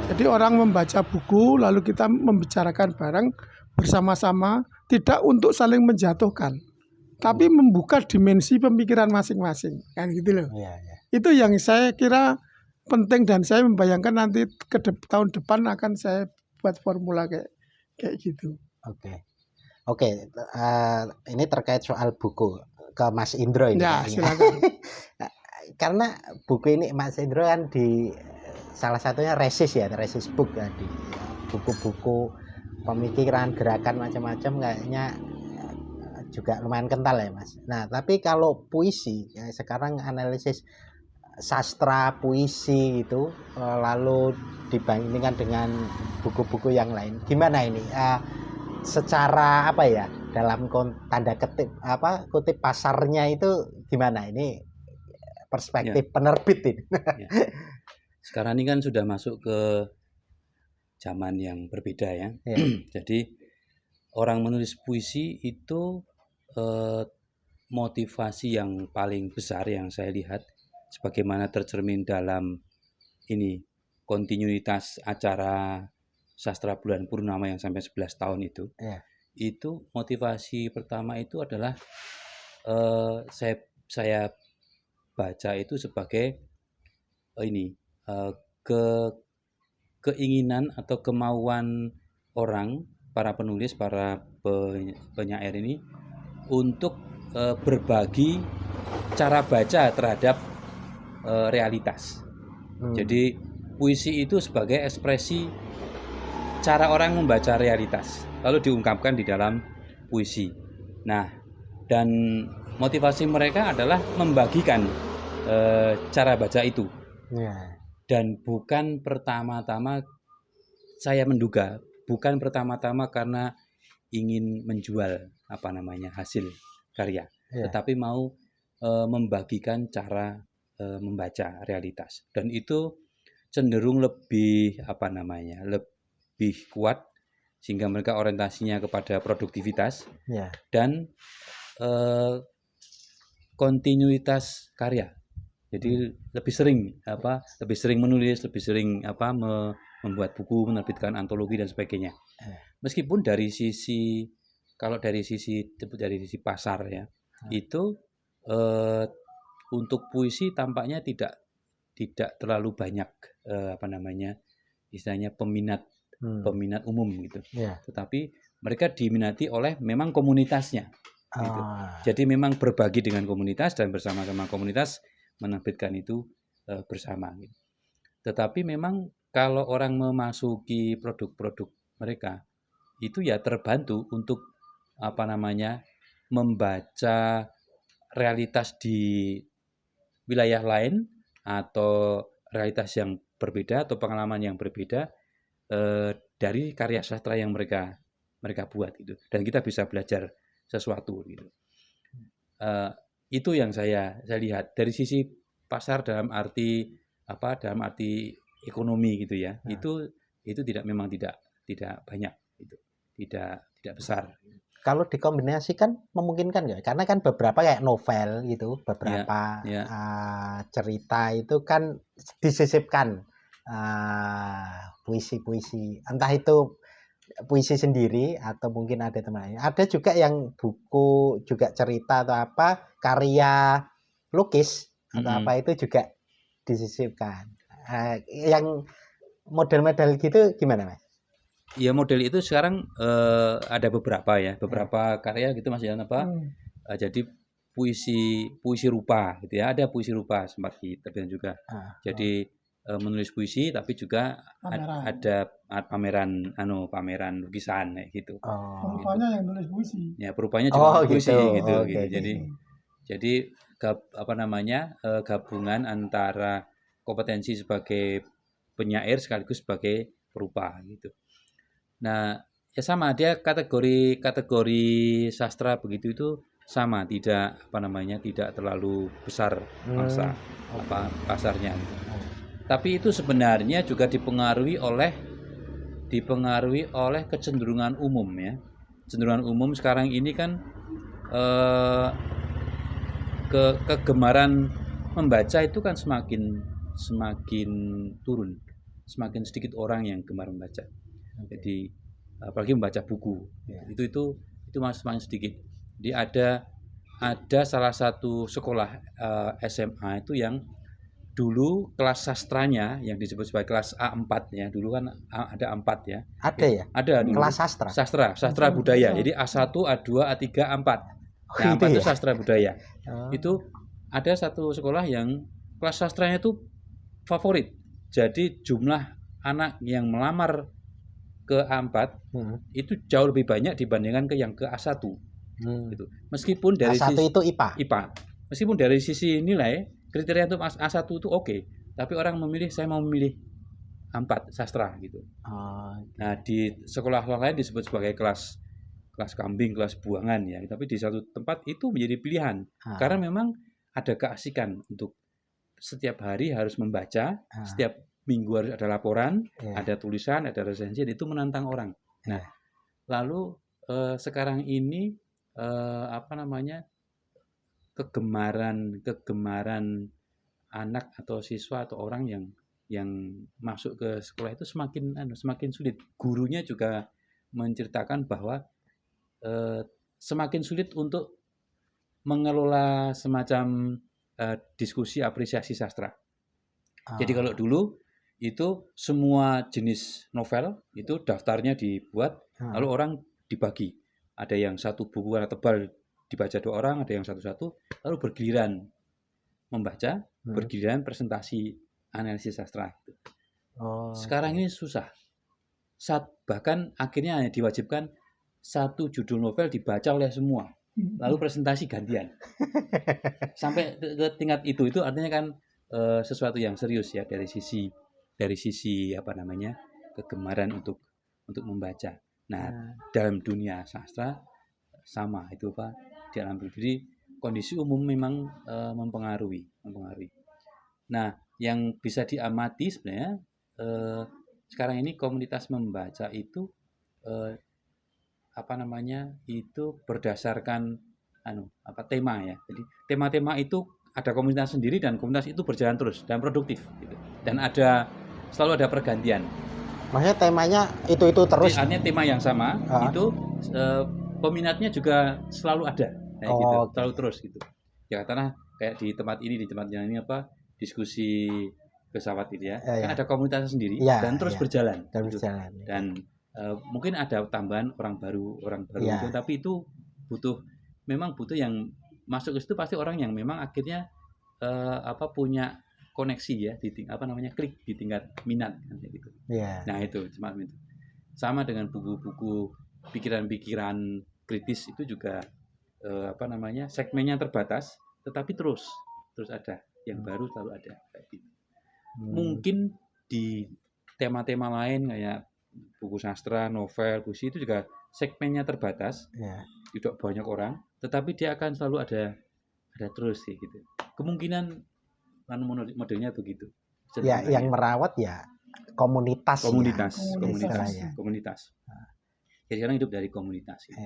Jadi orang membaca buku lalu kita membicarakan bareng bersama-sama, tidak untuk saling menjatuhkan, tapi membuka dimensi pemikiran masing-masing kan gitu loh. Itu yang saya kira penting, dan saya membayangkan nanti tahun depan akan saya buat formula kayak gitu. Oke. Ini terkait soal buku. ke Mas Indro ini. Ya, silakan. Karena buku ini Mas Indro kan di salah satunya Resist ya, Resist Book ya, di buku-buku pemikiran gerakan macam-macam kayaknya juga lumayan kental ya Mas. Nah tapi kalau puisi ya, sekarang analisis sastra puisi itu lalu dibandingkan dengan buku-buku yang lain, gimana ini? Secara apa ya, dalam tanda kutip pasarnya itu gimana ini perspektif penerbit ini? Sekarang ini kan sudah masuk ke zaman yang berbeda ya. Jadi orang menulis puisi itu motivasi yang paling besar yang saya lihat, sebagaimana tercermin dalam ini kontinuitas acara Sastra Bulan Purnama yang sampai 11 tahun itu. Itu motivasi pertama itu adalah saya baca itu sebagai keinginan atau kemauan orang, para penulis, para penyair ini untuk berbagi cara baca terhadap realitas. Jadi puisi itu sebagai ekspresi cara orang membaca realitas, lalu diungkapkan di dalam puisi. Nah, dan motivasi mereka adalah membagikan cara baca itu. Dan bukan pertama-tama, saya menduga, bukan pertama-tama karena ingin menjual hasil karya, tetapi mau membagikan cara membaca realitas. Dan itu cenderung lebih lebih kuat, sehingga mereka orientasinya kepada produktivitas dan kontinuitas karya. Jadi lebih sering menulis, lebih sering membuat buku, menerbitkan antologi dan sebagainya. Meskipun dari sisi pasar ya, itu untuk puisi tampaknya tidak terlalu banyak istilahnya peminat umum gitu. Tetapi mereka diminati oleh memang komunitasnya gitu. Jadi memang berbagi dengan komunitas dan bersama-sama komunitas menerbitkan itu bersama gitu. Tetapi memang kalau orang memasuki produk-produk mereka itu ya terbantu untuk membaca realitas di wilayah lain atau realitas yang berbeda atau pengalaman yang berbeda dari karya sastra yang mereka buat gitu, dan kita bisa belajar sesuatu gitu. Itu yang saya lihat dari sisi pasar dalam arti ekonomi gitu ya. Itu memang tidak banyak gitu, tidak besar. Kalau dikombinasikan memungkinkan nggak? Karena kan beberapa kayak novel gitu, beberapa cerita itu kan disisipkan puisi-puisi, entah itu puisi sendiri atau mungkin ada temannya. Ada juga yang buku juga cerita atau karya lukis atau itu juga disisipkan. Yang model-model gitu gimana Mas? Ya model itu sekarang ada beberapa karya gitu Mas Yan jadi puisi rupa gitu ya, ada puisi rupa sempat diterbitkan juga. Jadi menulis puisi tapi juga ada pameran lukisan kayak gitu. Rupanya yang nulis puisi. Ya, perupanya juga puisi gitu. Okay. Jadi gabungan antara kompetensi sebagai penyair sekaligus sebagai perupa gitu. Nah, ya sama, dia kategori sastra begitu itu sama, tidak tidak terlalu besar pasarnya. Tapi itu sebenarnya juga dipengaruhi oleh kecenderungan umum ya. Kecenderungan umum sekarang ini kan kegemaran membaca itu kan semakin turun. Semakin sedikit orang yang gemar membaca. Jadi apalagi membaca buku. Itu semakin sedikit. Jadi ada salah satu sekolah SMA itu yang dulu kelas sastranya yang disebut sebagai kelas A4 ya, dulu kan ada A4 ya. Ada ya? Ada dulu. Kelas sastra budaya. Jadi A1, A2, A3, A4. Nah, Itu 4 itu ya. sastra budaya. Oh. Itu ada satu sekolah yang kelas sastranya itu favorit. Jadi jumlah anak yang melamar ke A4 itu jauh lebih banyak dibandingkan ke yang ke A1. Gitu. Meskipun dari A1 sisi itu IPA. Meskipun dari sisi nilai kriteria untuk A1 itu oke, tapi orang memilih, saya mau memilih A4 sastra gitu. Nah, di sekolah lain disebut sebagai kelas kambing, kelas buangan ya. Tapi di satu tempat itu menjadi pilihan karena memang ada keasikan untuk setiap hari harus membaca, setiap minggu harus ada laporan, ada tulisan, ada resensi, itu menantang orang. Nah, lalu sekarang ini kegemaran anak atau siswa atau orang yang masuk ke sekolah itu semakin sulit. Gurunya juga menceritakan bahwa semakin sulit untuk mengelola semacam diskusi apresiasi sastra. Jadi kalau dulu itu semua jenis novel itu daftarnya dibuat, lalu orang dibagi. Ada yang satu buku warna tebal dibaca 2 orang, ada yang satu-satu, lalu bergiliran membaca, bergiliran presentasi analisis sastra. Sekarang ini susah. Bahkan akhirnya hanya diwajibkan satu judul novel dibaca oleh semua, lalu presentasi gantian. Sampai ke tingkat itu artinya kan sesuatu yang serius ya dari sisi kegemaran untuk membaca. Nah, dalam dunia sastra sama itu Pak, dalam diri kondisi umum memang mempengaruhi. Nah, yang bisa diamati sebenarnya sekarang ini komunitas membaca itu itu berdasarkan tema ya. Jadi tema-tema itu ada komunitas sendiri dan komunitas itu berjalan terus dan produktif gitu. Dan selalu ada pergantian. Maksudnya temanya itu terus. Jadi, artinya tema yang sama itu peminatnya juga selalu ada. Gitu, selalu terus gitu. Ya karena kayak di tempat yang ini diskusi filsafat itu ya. Kan ada komunitasnya sendiri dan terus berjalan. Gitu. Dan mungkin ada tambahan orang baru itu, tapi itu memang butuh yang masuk ke situ pasti orang yang memang akhirnya punya koneksi ya klik di tingkat minat gitu. Nah, itu semacam itu. Sama dengan buku-buku pikiran-pikiran kritis itu juga segmennya terbatas tetapi terus ada yang baru selalu ada kayak gitu. Mungkin di tema-tema lain kayak buku sastra, novel, puisi itu juga segmennya terbatas, tidak banyak orang, tetapi dia akan selalu ada terus sih gitu. Kemungkinan modelnya begitu. Ya, yang merawat ya komunitas. Jadi orang hidup dari komunitas. Gitu.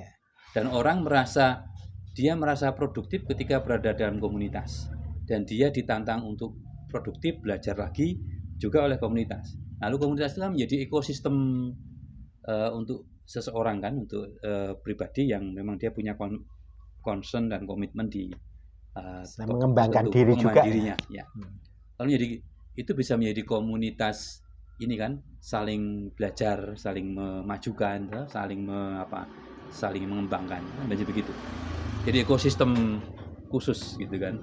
Dan orang merasa produktif ketika berada dalam komunitas, dan dia ditantang untuk produktif belajar lagi juga oleh komunitas. Lalu komunitas itu kan menjadi ekosistem untuk seseorang kan, untuk pribadi yang memang dia punya concern dan komitmen di mengembangkan dirinya. Ya. Lalu jadi itu bisa menjadi komunitas ini kan, saling belajar, saling memajukan, saling mengembangkan, menjadi begitu. Jadi ekosistem khusus gitu kan.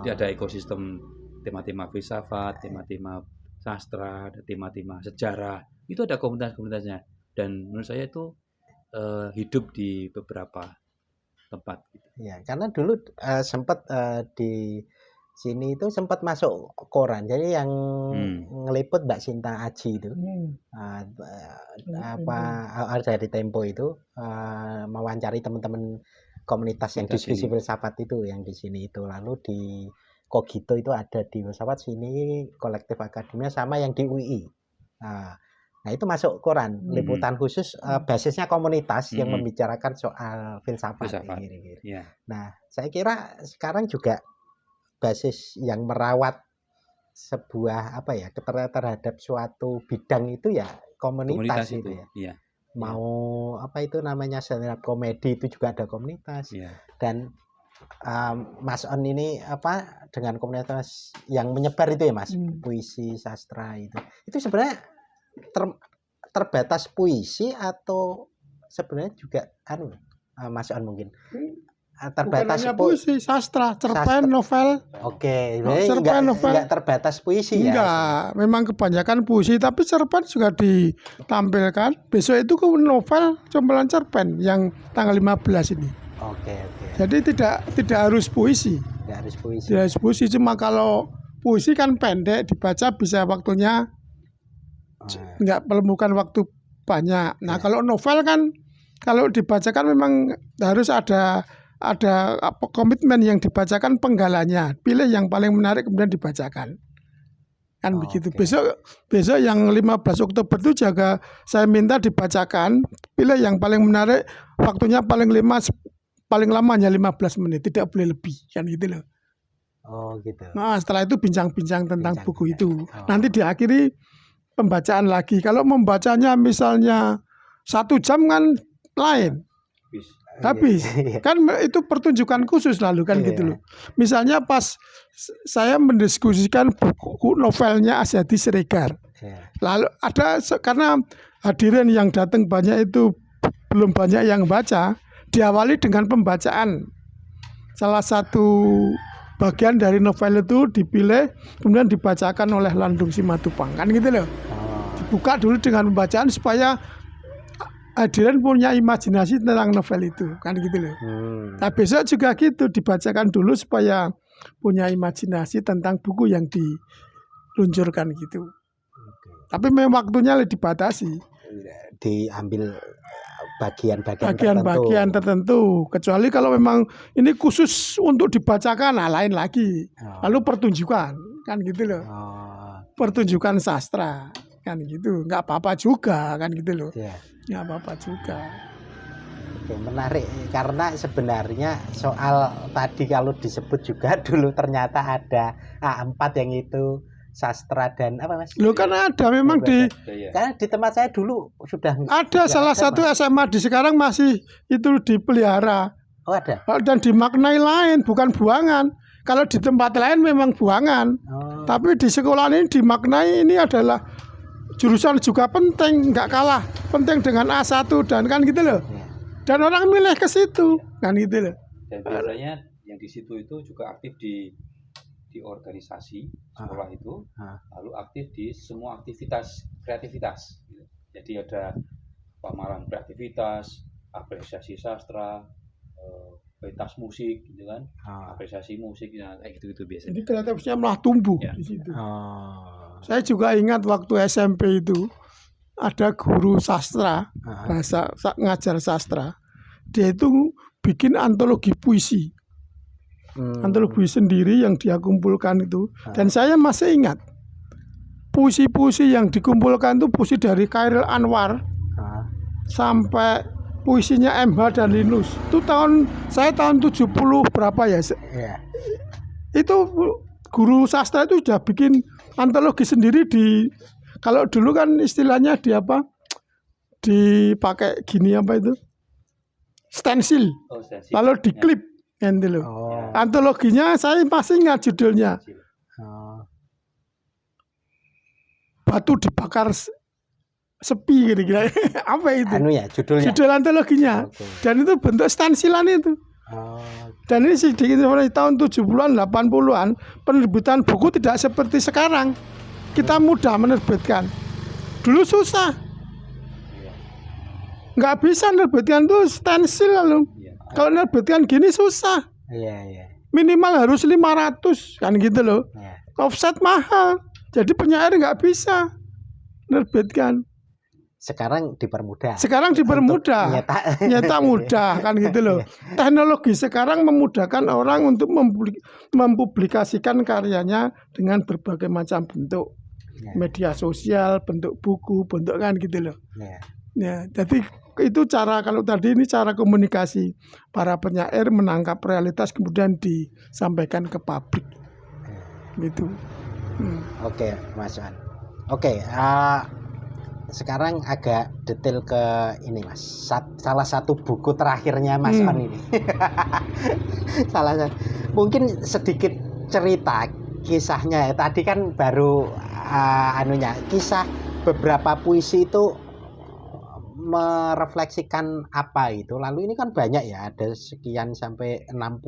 Jadi ada ekosistem tema-tema filsafat, tema-tema sastra, ada tema-tema sejarah. Itu ada komunitas-komunitasnya. Dan menurut saya itu hidup di beberapa tempat. Ya, karena dulu sempat di sini itu sempat masuk koran. Jadi yang ngeliput Mbak Sinta Aji itu, dari Tempo itu mewawancari teman-teman komunitas yang diskusi filsafat itu yang di sini itu. Lalu di Kogito itu ada di filsafat sini, kolektif akademia, sama yang di UI. Nah itu masuk koran, liputan khusus basisnya komunitas yang membicarakan soal filsafat. Nah saya kira sekarang juga basis yang merawat sebuah ketertarikan terhadap suatu bidang itu ya komunitas itu ya. Iya. Mau itu namanya stand up komedi itu juga ada komunitas. Dan Mas On ini dengan komunitas yang menyebar itu ya Mas, puisi, sastra itu sebenarnya terbatas puisi atau sebenarnya juga Mas On mungkin terbatas hanya puisi, sastra, cerpen, novel. Oke, cerpen, novel. Enggak terbatas puisi ya. Enggak, memang kebanyakan puisi, tapi cerpen juga ditampilkan. Besok itu ke novel Combelan Cerpen yang tanggal 15 ini. Oke. Jadi tidak harus puisi. Tidak harus puisi. Tidak harus puisi, cuma kalau puisi kan pendek, dibaca bisa waktunya enggak memerlukan waktu banyak. Nah, kalau novel kan kalau dibacakan memang harus ada komitmen yang dibacakan penggalanya. Pilih yang paling menarik kemudian dibacakan. Kan begitu. Besok yang 15 Oktober itu juga saya minta dibacakan. Pilih yang paling menarik, waktunya paling lama hanya 15 menit, tidak boleh lebih. Kan gitu loh. Oh gitu. Nah, setelah itu bincang-bincang tentang buku itu. Nanti diakhiri pembacaan lagi. Kalau membacanya misalnya 1 jam kan lain. Habis kan itu pertunjukan khusus lalu kan gitu loh. Misalnya pas saya mendiskusikan buku novelnya Asyadi Siregar, lalu ada karena hadirin yang datang banyak itu belum banyak yang baca, diawali dengan pembacaan salah satu bagian dari novel itu dipilih kemudian dibacakan oleh Landung Simatupang kan gitu loh. Dibuka dulu dengan pembacaan supaya hadirin punya imajinasi tentang novel itu kan gitu loh. Nah, besok juga gitu dibacakan dulu supaya punya imajinasi tentang buku yang diluncurkan gitu. Tapi memang waktunya dibatasi. Diambil bagian-bagian tertentu. Kecuali kalau memang ini khusus untuk dibacakan, nah lain lagi. Lalu pertunjukan kan gitu loh. Pertunjukan sastra kan gitu. Nggak apa-apa juga kan gitu loh. Ya apa-apa juga. Oke, menarik karena sebenarnya soal tadi kalau disebut juga dulu ternyata ada A4 yang itu sastra dan apa Mas? Loh kan ada memang karena di tempat saya dulu sudah ada salah satu SMA di sekarang masih itu dipelihara. Oh ada. Dan dimaknai lain bukan buangan. Kalau di tempat lain memang buangan. Tapi di sekolah ini dimaknai ini adalah jurusan juga penting, nggak kalah penting dengan A1 dan kan gitu loh. Dan orang milih ke situ kan gitu loh. Dan biasanya yang di situ itu juga aktif di organisasi sekolah itu, lalu aktif di semua aktivitas kreativitas. Jadi ada pameran kreativitas, apresiasi sastra, pentas musik gitu kan, apresiasi musik ya kayak gitu biasanya. Jadi kreativitasnya malah tumbuh di situ. Saya juga ingat waktu SMP itu ada guru sastra, bahasa ngajar sastra. Dia itu bikin antologi puisi. Antologi sendiri yang dia kumpulkan itu. Dan saya masih ingat puisi-puisi yang dikumpulkan itu puisi dari Khairil Anwar sampai puisinya MH dan Linus. Itu saya tahun 70 berapa ya? Itu guru sastra itu sudah bikin antologi sendiri kalau dulu kan istilahnya dipakai gini apa itu stensil, lalu diklip kan dulu. Antologinya saya masih ingat judulnya Batu Dibakar Sepi kira-kira. Apa itu? Judul antologinya. Dan itu bentuk stensilan itu. Dan ini sedikit dari tahun 70-an, 80-an, penerbitan buku tidak seperti sekarang. Kita mudah menerbitkan. Dulu susah. Nggak bisa menerbitkan tuh stensil lalu. Kalau menerbitkan gini susah. Minimal harus 500 kan gitu loh. Offset mahal. Jadi penyair nggak bisa menerbitkan. Sekarang dipermudah. Nyetak mudah kan gitu loh. Teknologi sekarang memudahkan orang untuk mempublikasikan karyanya dengan berbagai macam bentuk. Media sosial, bentuk buku, bentuk kan gitu loh. Jadi itu cara, kalau tadi ini cara komunikasi para penyair menangkap realitas kemudian disampaikan ke publik. Gitu. Oke, Mas An. Oke, sekarang agak detail ke ini Mas. Salah satu buku terakhirnya Mas On ini. Mungkin sedikit cerita kisahnya ya. Tadi kan baru kisah beberapa puisi itu merefleksikan apa itu? Lalu ini kan banyak ya, ada sekian sampai 60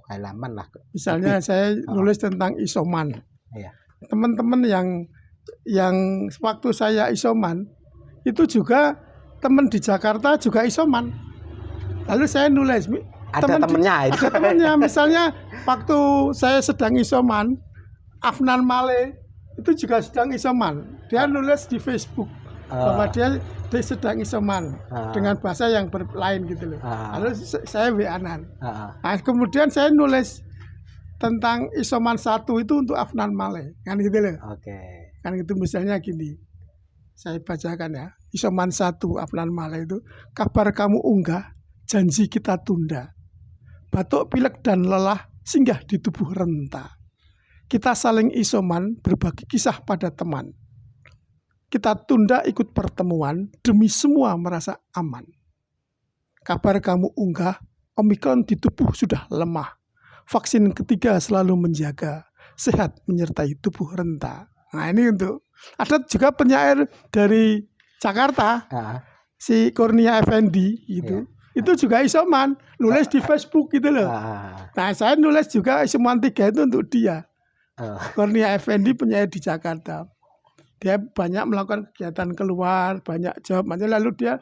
halaman lah. Misalnya saya nulis tentang isoman. Iya. Teman-teman yang waktu saya isoman itu juga teman di Jakarta juga isoman. Lalu saya nulis ada temennya itu. Ada temennya. Misalnya waktu saya sedang isoman, Afnan Male itu juga sedang isoman. Dia nulis di Facebook bahwa dia sedang isoman dengan bahasa yang lain gitu loh. Lalu saya WA-an. Nah, kemudian saya nulis tentang isoman 1 itu untuk Afnan Male, kan gitu loh. Oke. Kan itu misalnya gini. Saya bacakan ya. Isoman 1 Afnan Male itu, kabar kamu unggah, janji kita tunda. Batuk pilek dan lelah singgah di tubuh renta. Kita saling isoman, berbagi kisah pada teman. Kita tunda ikut pertemuan, demi semua merasa aman. Kabar kamu unggah, Omikron di tubuh sudah lemah. Vaksin ketiga selalu menjaga, sehat menyertai tubuh renta. Nah ini untuk, ada juga penyair dari Jakarta, si Kurnia Effendi gitu. Itu juga isoman, nulis di Facebook gitu loh. Nah saya nulis juga isoman 3 itu untuk dia. Kurnia Effendi penyair di Jakarta. Dia banyak melakukan kegiatan keluar, banyak jawab, lalu dia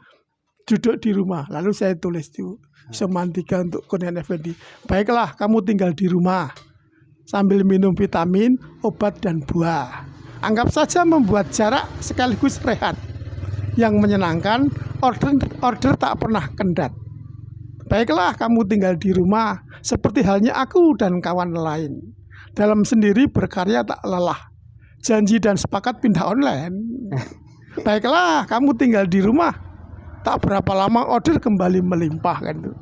duduk di rumah. Lalu saya tulis itu isoman 3 untuk Kurnia Effendi. Baiklah, kamu tinggal di rumah sambil minum vitamin, obat dan buah. Anggap saja membuat jarak sekaligus rehat. Yang menyenangkan, order tak pernah kendat. Baiklah, kamu tinggal di rumah seperti halnya aku dan kawan lain. Dalam sendiri berkarya tak lelah. Janji dan sepakat pindah online. Baiklah, kamu tinggal di rumah. Tak berapa lama order kembali melimpah kan itu.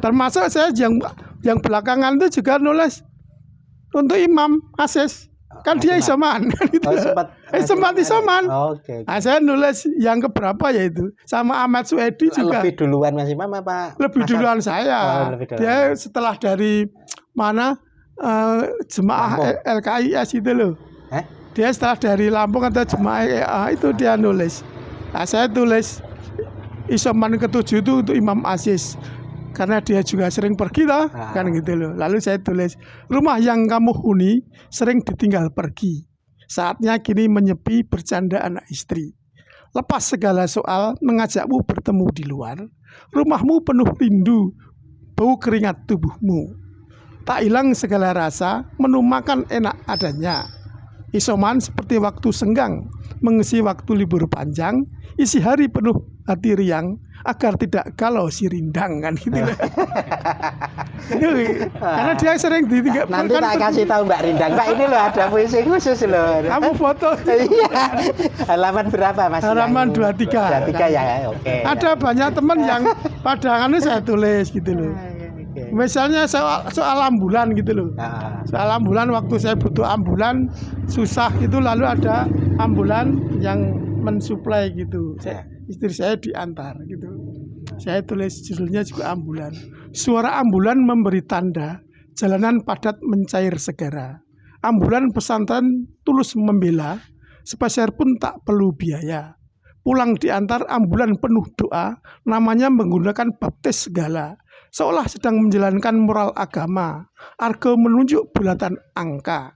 Termasuk saya yang belakangan itu juga nulis untuk Imam Aziz. Kan dia isoman. Sempat isoman. Oke. Nah, saya nulis yang keberapa yaitu sama Ahmad Suedi juga. Lebih duluan Mas Imam apa? Lebih duluan saya. Lebih duluan. Dia setelah dari mana jemaah LKIS itu loh. Dia setelah dari Lampung atau jemaah itu dia nulis. Nah, saya tulis isoman ke-7 itu untuk Imam Aziz. Karena dia juga sering pergi lah, kan gitu loh. Lalu saya tulis, rumah yang kamu huni sering ditinggal pergi. Saatnya kini menyepi bercanda anak istri. Lepas segala soal mengajakmu bertemu di luar. Rumahmu penuh rindu, bau keringat tubuhmu. Tak hilang segala rasa, menu makan enak adanya. Isoman seperti waktu senggang, mengisi waktu libur panjang, isi hari penuh hati riang, agar tidak galau si rindang kan gitu. Karena dia sering ditinggal. Nanti tak kasih tahu Mbak Rindang. Mbak ini loh ada puisi khusus loh. Kamu foto. Iya. Halaman berapa Mas? Halaman 23. 23 ya. Oke. Ada banyak teman yang padangannya saya tulis gitu loh. Misalnya soal ambulan gitu loh. Soal ambulan, waktu saya butuh ambulan susah gitu, lalu ada ambulan yang mensuplai gitu. Istri saya diantar gitu. Saya tulis judulnya juga ambulan. Suara ambulan memberi tanda jalanan padat mencair segera. Ambulan pesantren tulus membela, sepeser pun tak perlu biaya. Pulang diantar ambulan penuh doa, namanya menggunakan baptis segala. Seolah sedang menjalankan moral agama. Argo menunjuk bulatan angka.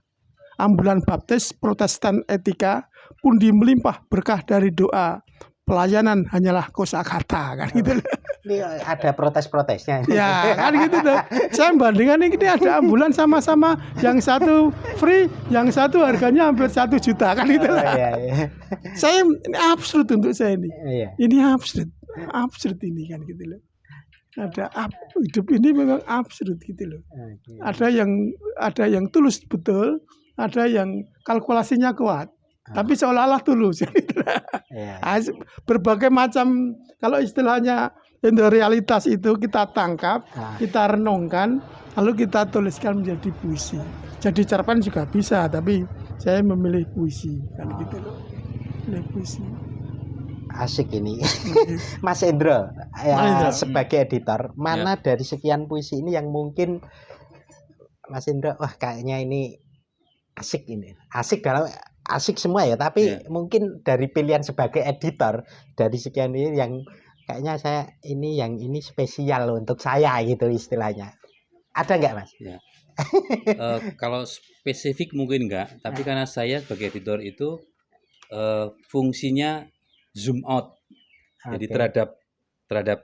Ambulan baptis Protestan etika, pundi melimpah berkah dari doa. Pelayanan hanyalah kosakata kan gitu. Ini ada protes-protesnya. Ya kan gitu tuh. Saya bandingkan ini ada ambulan sama-sama, yang satu free, yang satu harganya hampir 1 juta kan gitu lah. Iya. Saya ini absurd untuk saya ini. Iya. Ini absurd ini kan gitu loh. Hidup ini memang absurd gitu loh. Ada yang tulus betul, ada yang kalkulasinya kuat. Tapi seolah-olah tulus. Berbagai macam, kalau istilahnya realitas itu kita tangkap, kita renungkan, lalu kita tuliskan menjadi puisi. Jadi cerpen juga bisa, tapi saya memilih puisi kan gitu loh. Memilih puisi. Asik ini. Mas Endro, sebagai editor, mana dari sekian puisi ini yang mungkin Mas Endro, wah kayaknya ini asik ini. Asik semua ya, tapi mungkin dari pilihan sebagai editor dari sekian ini yang kayaknya yang ini spesial untuk saya gitu istilahnya. Ada nggak Mas? Ya. Kalau spesifik mungkin enggak, tapi karena saya sebagai editor itu fungsinya zoom out. Jadi terhadap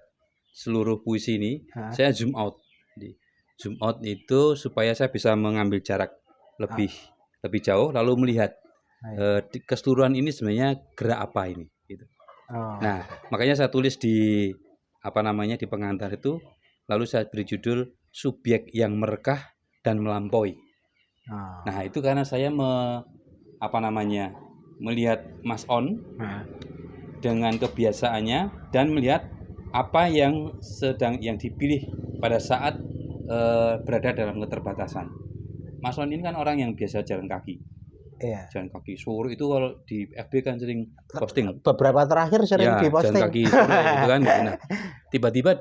seluruh puisi ini saya zoom out. Jadi, zoom out itu supaya saya bisa mengambil jarak lebih jauh lalu melihat keseluruhan ini sebenarnya gerak apa ini gitu. Nah, makanya saya tulis di di pengantar itu, lalu saya beri judul subjek yang merekah dan melampaui. Nah, itu karena saya melihat Mas On dengan kebiasaannya dan melihat apa yang dipilih pada saat berada dalam keterbatasan. Mas On ini kan orang yang biasa jalan kaki. Iya. Jalan kaki sore itu kalau di FB kan sering posting. Beberapa terakhir sering diposting. Jalan kaki sore gitu kan. Nah, tiba-tiba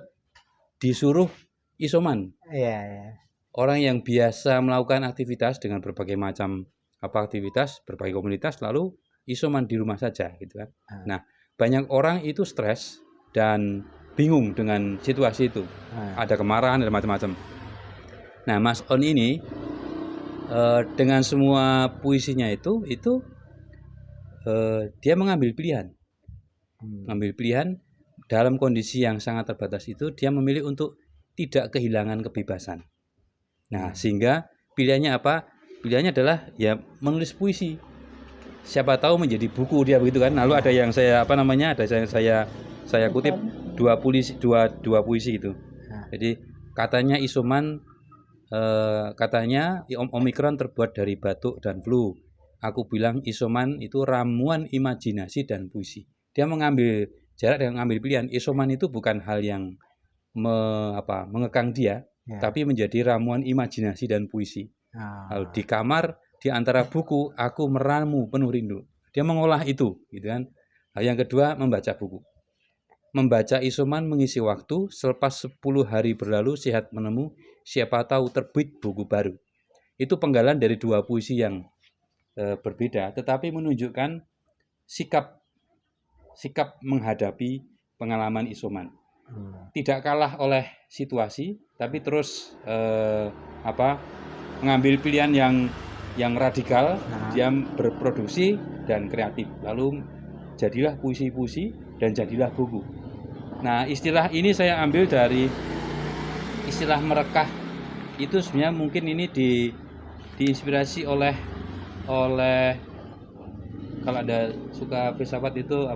disuruh isoman. Iya. Orang yang biasa melakukan aktivitas dengan berbagai macam aktivitas, berbagai komunitas, lalu isoman di rumah saja gitu kan. Nah, banyak orang itu stres dan bingung dengan situasi itu. Ada kemarahan dan macam-macam. Nah, Mas On ini dengan semua puisinya itu dia mengambil pilihan. Mengambil pilihan dalam kondisi yang sangat terbatas itu, dia memilih untuk tidak kehilangan kebebasan. Nah, sehingga pilihannya apa? Pilihannya adalah ya menulis puisi. Siapa tahu menjadi buku dia begitu kan. Lalu ada yang saya saya kutip dua puisi itu. Jadi katanya isoman, katanya Omikron terbuat dari batuk dan flu. Aku bilang isoman itu ramuan imajinasi dan puisi. Dia mengambil jarak dan mengambil pilihan. Isoman itu bukan hal yang mengekang dia, tapi menjadi ramuan imajinasi dan puisi. Lalu di kamar, di antara buku, aku meramu penuh rindu. Dia mengolah itu, gitu kan. Lalu yang kedua, membaca buku. Membaca isoman mengisi waktu, selepas 10 hari berlalu sehat menemu, siapa tahu terbit buku baru. Itu penggalan dari dua puisi yang berbeda, tetapi menunjukkan sikap menghadapi pengalaman isoman. Tidak kalah oleh situasi, tapi terus mengambil pilihan yang radikal, dia berproduksi dan kreatif. Lalu jadilah puisi-puisi dan jadilah buku. Nah, istilah ini saya ambil dari istilah merekah. Itu sebenarnya mungkin ini diinspirasi oleh kalau ada suka filsafat itu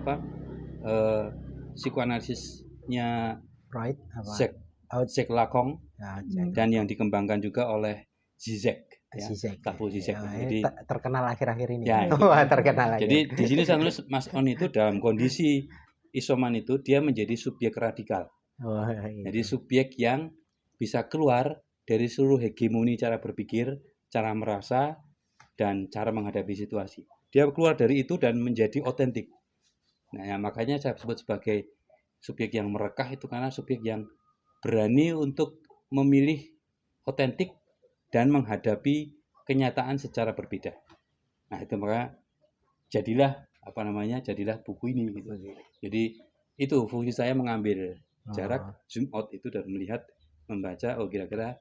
psikoanalisisnya Freud Jacques Lacan, dan yang dikembangkan juga oleh Zizek. Tabu Zizek. Jadi terkenal akhir-akhir ini. Ya, terkenal. Jadi di sini saya nulis Mas On itu dalam kondisi isoman itu dia menjadi subjek radikal. Jadi subjek yang bisa keluar dari seluruh hegemoni cara berpikir, cara merasa, dan cara menghadapi situasi. Dia keluar dari itu dan menjadi otentik. Nah, ya, makanya saya sebut sebagai subjek yang merekah itu karena subjek yang berani untuk memilih otentik dan menghadapi kenyataan secara berbeda. Nah, itu maka jadilah buku ini gitu. Jadi itu fungsi saya mengambil jarak, zoom out itu dan membaca kira-kira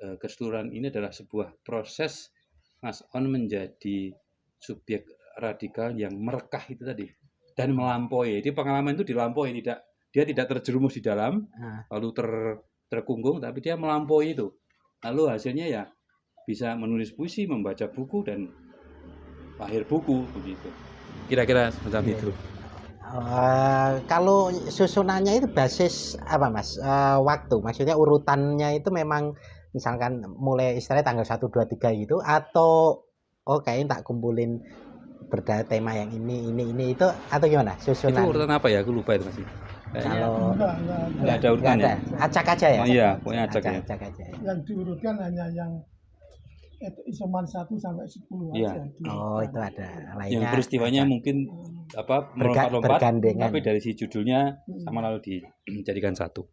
keseluruhan ini adalah sebuah proses Mas On menjadi subjek radikal yang merekah itu tadi dan melampaui. Jadi pengalaman itu dilampaui, dia tidak terjerumus di dalam lalu terkungkung, tapi dia melampaui itu. Lalu hasilnya ya bisa menulis puisi, membaca buku dan lahir buku begitu. Kira-kira semacam itu. Kalau susunannya itu basis apa Mas? Waktu, maksudnya urutannya itu memang misalkan mulai istilahnya tanggal 1, 2, 3 gitu, atau kayaknya tak kumpulin berdasar tema yang ini itu, atau gimana susunan? Itu urutan apa ya? Aku lupa itu Mas. Kalau nggak ada urutannya. Acak aja ya? Iya, pokoknya acak aja. Yang diurutkan hanya yang isoman 1 sampai 10 aja. Itu ada. Lainnya yang peristiwanya mungkin melompat-lompat, tapi dari si judulnya sama lalu dijadikan satu.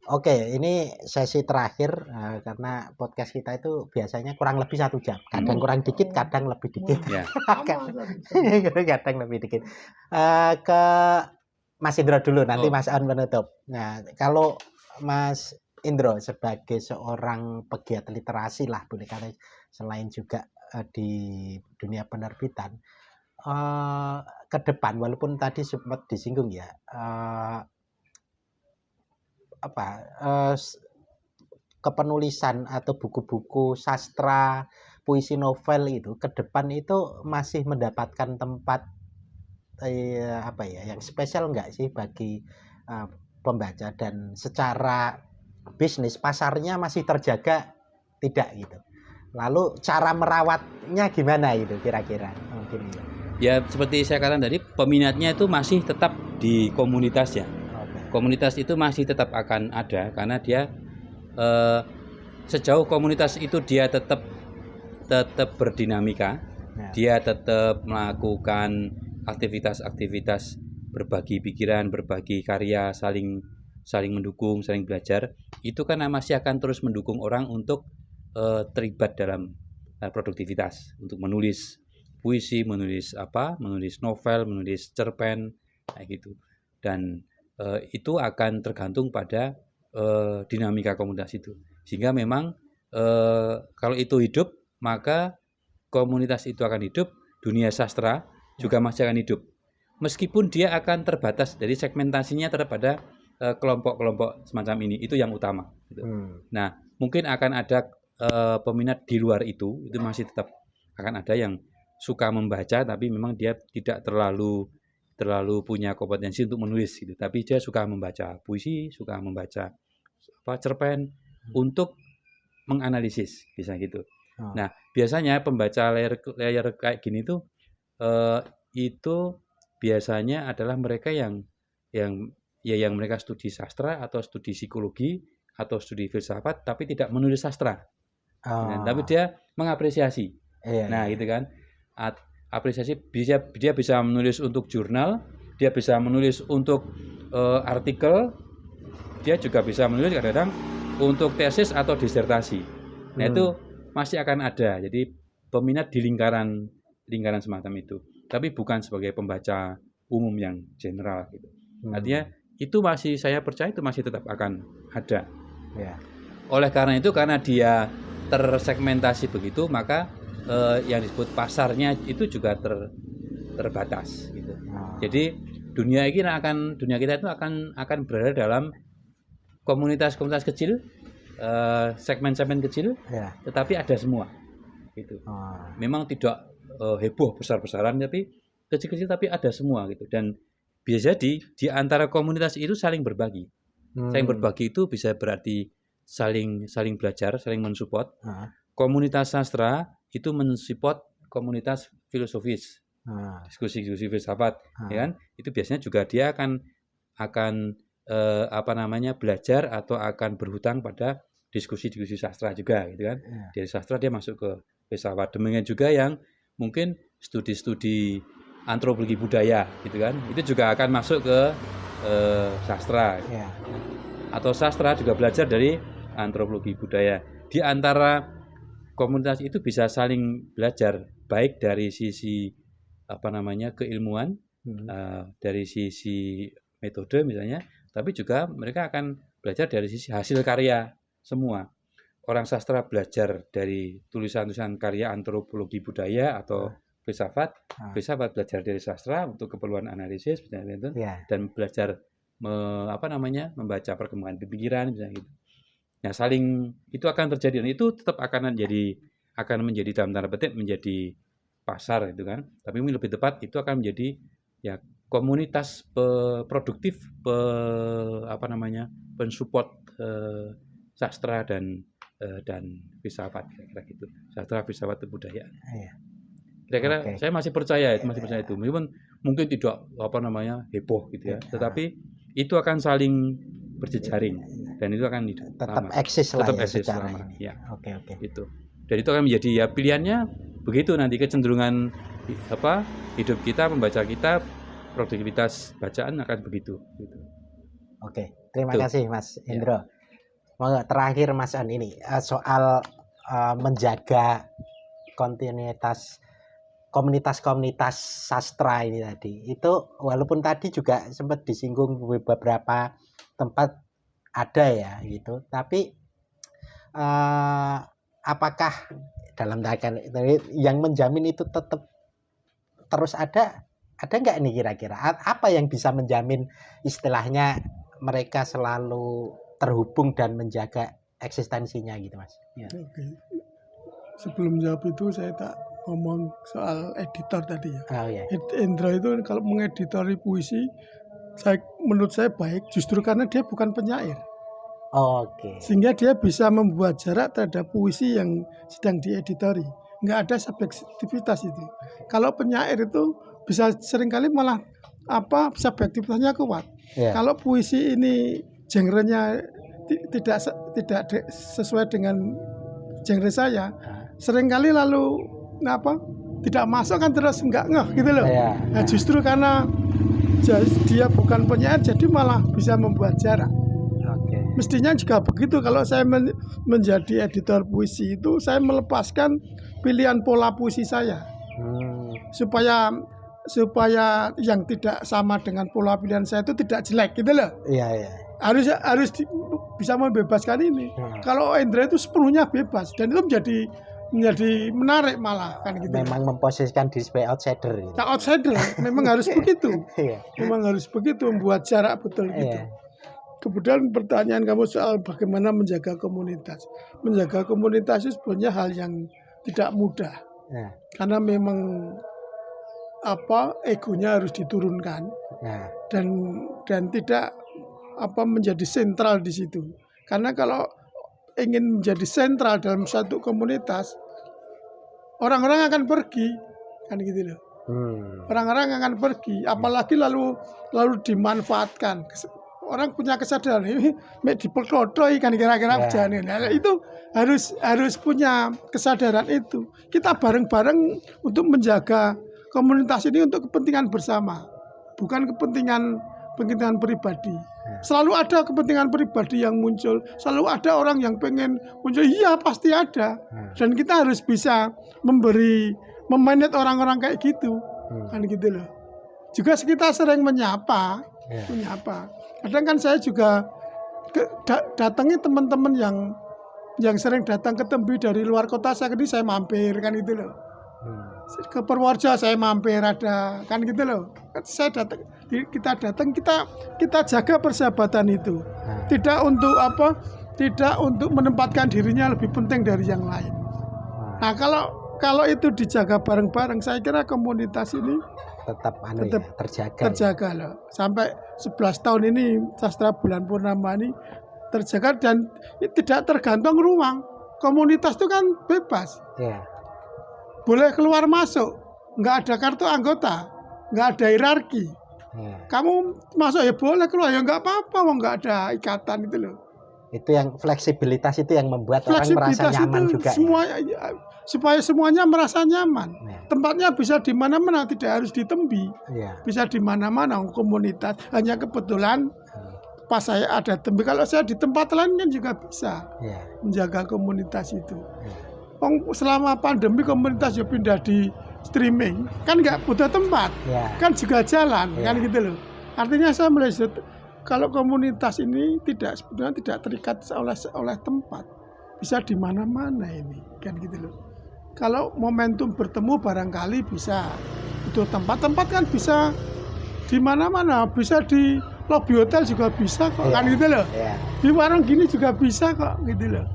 Oke, ini sesi terakhir karena podcast kita itu biasanya kurang lebih 1 jam. Kadang kurang dikit, kadang lebih dikit. Ya. kadang lebih dikit. Ke Mas Indro dulu, nanti Mas On menutup. Nah, kalau Mas Indro sebagai seorang pegiat literasi lah, boleh kata, selain juga di dunia penerbitan, ke depan, walaupun tadi sempat disinggung ya, kepenulisan atau buku-buku sastra, puisi novel itu ke depan itu masih mendapatkan tempat yang spesial enggak sih bagi pembaca, dan secara bisnis pasarnya masih terjaga tidak gitu. Lalu cara merawatnya gimana itu kira-kira? Mungkin ya seperti saya katakan tadi, peminatnya itu masih tetap di komunitas ya. Komunitas itu masih tetap akan ada karena dia sejauh komunitas itu dia tetap berdinamika, dia tetap melakukan aktivitas-aktivitas berbagi pikiran, berbagi karya, saling mendukung, saling belajar, itu kan masih akan terus mendukung orang untuk terlibat dalam produktivitas, untuk menulis puisi, menulis novel, menulis cerpen kayak gitu. Dan itu akan tergantung pada dinamika komunitas itu. Sehingga memang kalau itu hidup, maka komunitas itu akan hidup, dunia sastra juga masih akan hidup. Meskipun dia akan terbatas dari segmentasinya terhadap kelompok-kelompok semacam ini, itu yang utama. Gitu. Nah, mungkin akan ada peminat di luar itu masih tetap akan ada yang suka membaca, tapi memang dia tidak terlalu punya kompetensi untuk menulis gitu. Tapi dia suka membaca puisi, suka membaca cerpen untuk menganalisis, bisa gitu. Nah, biasanya pembaca layar kayak gini tuh itu biasanya adalah mereka yang mereka studi sastra atau studi psikologi atau studi filsafat tapi tidak menulis sastra. Tapi dia mengapresiasi. Nah, gitu kan. Apresiasi, dia bisa menulis untuk jurnal, dia bisa menulis untuk artikel, dia juga bisa menulis kadang-kadang untuk tesis atau disertasi. Nah, itu masih akan ada. Jadi peminat di lingkaran semacam itu, tapi bukan sebagai pembaca umum yang general gitu. Artinya itu masih, saya percaya itu masih tetap akan ada. Oleh karena itu, karena dia tersegmentasi begitu, maka yang disebut pasarnya itu juga terbatas gitu. Jadi dunia kita itu akan berada dalam komunitas-komunitas kecil, segmen-segmen kecil, tetapi ada semua gitu. Memang tidak heboh besar-besaran, tapi kecil-kecil tapi ada semua gitu. Dan bisa jadi di antara komunitas itu saling berbagi. Saling berbagi itu bisa berarti saling belajar, saling mensupport. Komunitas sastra itu mensupport komunitas filosofis, diskusi filsafat, ya kan? Itu biasanya juga dia akan belajar atau akan berhutang pada diskusi sastra juga, gitu kan? Dari sastra dia masuk ke filsafat. Demikian juga yang mungkin studi antropologi budaya, gitu kan? Itu juga akan masuk ke sastra. Atau sastra juga belajar dari antropologi budaya. Di antara komunitas itu bisa saling belajar, baik dari sisi keilmuan, dari sisi metode misalnya, tapi juga mereka akan belajar dari sisi hasil karya semua. Orang sastra belajar dari tulisan-tulisan karya antropologi budaya atau filsafat belajar dari sastra untuk keperluan analisis misalnya itu, dan belajar membaca perkembangan pemikiran misalnya gitu. Nah, saling itu akan terjadi, dan itu tetap akan menjadi dalam tanda petik menjadi pasar itu kan. Tapi lebih tepat itu akan menjadi ya komunitas produktif pensupport sastra dan filsafat, kira-kira gitu. Sastra, filsafat, kebudayaan. Kira-kira saya masih percaya itu. Mungkin tidak heboh gitu ya. Tetapi itu akan saling berjejaring. Dan itu akan tetap eksis lah ya secara ini. Ya. Itu. Dan itu akan menjadi ya pilihannya begitu nanti, kecenderungan hidup kita, membaca kita, produktivitas bacaan akan begitu. Gitu. Terima kasih Mas Indro. Terakhir Mas An, ini soal menjaga kontinuitas komunitas-komunitas sastra ini tadi. Itu walaupun tadi juga sempat disinggung beberapa tempat ada ya gitu. Tapi apakah dalam tanda yang menjamin itu tetap terus ada nggak nih kira-kira? Apa yang bisa menjamin istilahnya mereka selalu terhubung dan menjaga eksistensinya gitu Mas? Ya. Oke. Sebelum jawab itu saya tak ngomong soal editor tadi ya. Oh, iya. Indra itu kalau mengeditori puisi, menurut saya baik justru karena dia bukan penyair. Oke. Sehingga dia bisa membuat jarak terhadap puisi yang sedang dieditori. Nggak ada subjektivitas itu. Kalau penyair itu bisa seringkali malah subjektivitasnya kuat. Yeah. Kalau puisi ini genrenya tidak sesuai dengan genre saya, seringkali lalu tidak masuk kan terus nggak ngeh gitu loh. Yeah. Nah, justru karena dia bukan penyair jadi malah bisa membuat jarak. Mestinya juga begitu. Kalau saya menjadi editor puisi itu saya melepaskan pilihan pola puisi saya supaya yang tidak sama dengan pola pilihan saya itu tidak jelek gitu loh. Iya. Harus bisa membebaskan ini. Kalau Indra itu sepenuhnya bebas dan itu menjadi menarik malah kan gitu. Memang memposisikan diri sebagai outsider gitu. Nah, outsider memang harus begitu. Memang harus begitu, membuat jarak betul gitu. Kemudian pertanyaan kamu soal bagaimana menjaga komunitas. Menjaga komunitas itu sebenarnya hal yang tidak mudah. Karena memang egonya harus diturunkan. Dan tidak menjadi sentral di situ. Karena kalau ingin menjadi sentral dalam satu komunitas, orang-orang akan pergi, kan gitu loh. Orang-orang akan pergi, apalagi lalu dimanfaatkan. Orang punya kesadaran ini dipelotoi kan kira-kira jane. Nah, itu harus punya kesadaran itu. Kita bareng-bareng untuk menjaga komunitas ini untuk kepentingan bersama, bukan kepentingan pribadi. Selalu ada kepentingan pribadi yang muncul, selalu ada orang yang pengen muncul. Iya pasti ada. Dan kita harus bisa memanage orang-orang kayak gitu, kan gitu loh. Juga kita sering menyapa. Kadang kan saya juga datangi teman-teman yang sering datang ke Tembi dari luar kota, saya mampir kan gitu loh. Ke Purworejo saya mampir ada kan gitu loh. Kita datang kita jaga persahabatan itu. Tidak untuk menempatkan dirinya lebih penting dari yang lain. Nah, kalau itu dijaga bareng-bareng, saya kira komunitas ini tetap terjaga loh. Sampai 11 tahun ini Sastra Bulan Purnama ini terjaga dan tidak tergantung ruang. Komunitas itu kan bebas. Boleh keluar masuk, nggak ada kartu anggota, nggak ada hierarki. Kamu masuk ya boleh, keluar ya nggak apa-apa, nggak ada ikatan itu loh. Itu yang fleksibilitas itu yang membuat orang merasa nyaman juga. Supaya semuanya merasa nyaman. Tempatnya bisa di mana-mana, tidak harus di Tembi. Bisa di mana-mana komunitas. Hanya kebetulan pas saya ada Tembi, kalau saya di tempat lain kan juga bisa menjaga komunitas itu. Selama pandemi komunitas ya pindah di streaming, kan nggak butuh tempat, kan juga jalan, kan gitu loh. Artinya saya melihat kalau komunitas ini sebetulnya tidak terikat oleh tempat, bisa di mana-mana ini, kan gitu loh. Kalau momentum bertemu barangkali bisa, itu tempat-tempat kan bisa di mana-mana, bisa di lobi hotel juga bisa kok, kan gitu loh. Di warung gini juga bisa kok, gitu loh.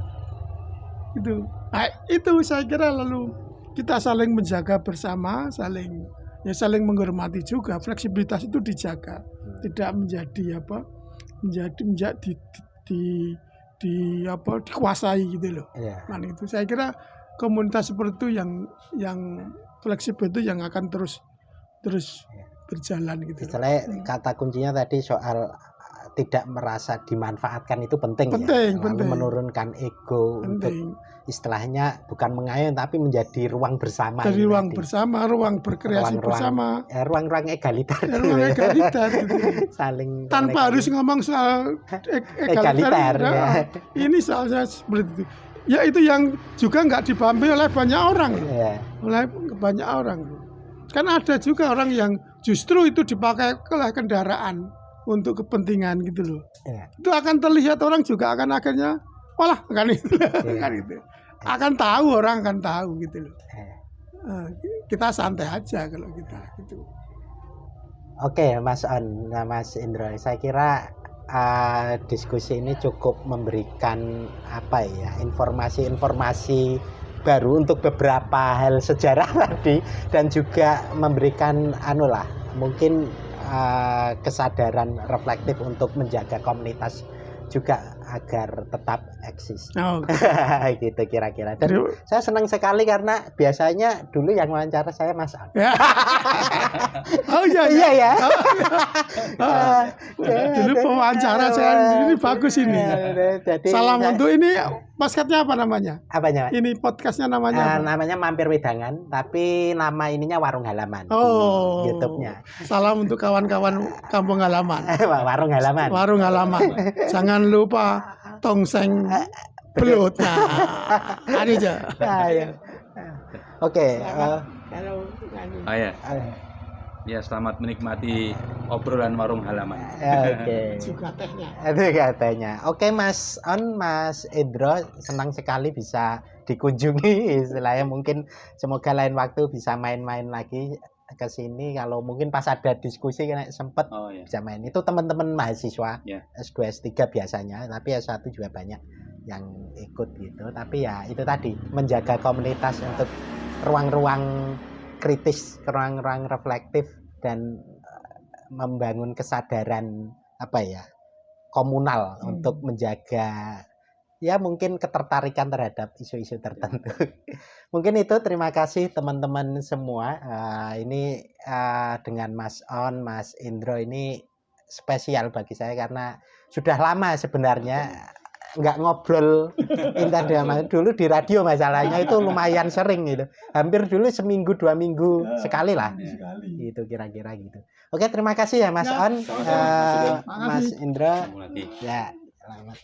Itu saya kira lalu kita saling menjaga bersama, saling menghormati juga. Fleksibilitas itu dijaga, tidak menjadi dikuasai gitu loh. Nah, itu saya kira komunitas seperti itu yang fleksibel itu yang akan terus berjalan gitu. Istilahnya kata kuncinya tadi soal tidak merasa dimanfaatkan itu penting. Menurunkan ego untuk istilahnya bukan mengayun tapi menjadi ruang bersama. Dari ruang bersama, ruang berkreasi bersama. Ruang-ruang egaliter. Ruang egaliter. Saling tanpa harus ngomong soal egaliter. Ini soalnya seperti itu. Ya itu yang juga nggak dipahami oleh banyak orang. Oleh banyak orang. Kan ada juga orang yang justru itu dipakai oleh kendaraan untuk kepentingan gitu loh. Iya. Itu akan terlihat orang juga akan akhirnya, walah kan itu, kan itu. Akan tahu, orang akan tahu gitu loh. Kita santai aja kalau kita gitu. Oke, Mas On, nah Mas Indro, saya kira diskusi ini cukup memberikan apa ya, informasi-informasi baru untuk beberapa hal sejarah tadi, dan juga memberikan mungkin kesadaran reflektif untuk menjaga komunitas juga agar tetap eksis. Gitu kira-kira. Dan saya senang sekali karena biasanya dulu yang wawancara saya Mas On. Iya ya. Dulu Dulu pewawancara saya ini bagus ini. Jadi Salam untuk ini podcastnya apa namanya? Apanya? Ini podcastnya namanya apa? Namanya Mampir Wedangan, tapi nama ininya Warung Halaman di YouTube-nya. Salam untuk kawan-kawan kampung halaman. Warung Halaman. Warung halaman. Jangan lupa tongseng belut. Ada aja. Oke. Ya, selamat menikmati obrolan warung halaman. Oke. Juga tehnya. Itu katanya. Oke, Mas On, Mas Indro, senang sekali bisa dikunjungi. Istilahnya mungkin semoga lain waktu bisa main-main lagi ke sini. Kalau mungkin pas ada diskusi kan sempet bisa main. Itu teman-teman mahasiswa S2 S3 biasanya, tapi S1 juga banyak yang ikut gitu. Tapi ya itu tadi, menjaga komunitas untuk ruang-ruang kritis, ruang-ruang reflektif, dan membangun kesadaran komunal untuk menjaga ya mungkin ketertarikan terhadap isu-isu tertentu. Mungkin itu, terima kasih teman-teman semua. Ini dengan Mas On, Mas Indro ini spesial bagi saya karena sudah lama sebenarnya nggak ngobrol intens. Dulu di radio masalahnya itu lumayan sering gitu, hampir dulu seminggu 2 minggu sekali lah gitu, kira-kira gitu. Oke, terima kasih ya Mas On, Mas Indro ya, selamat.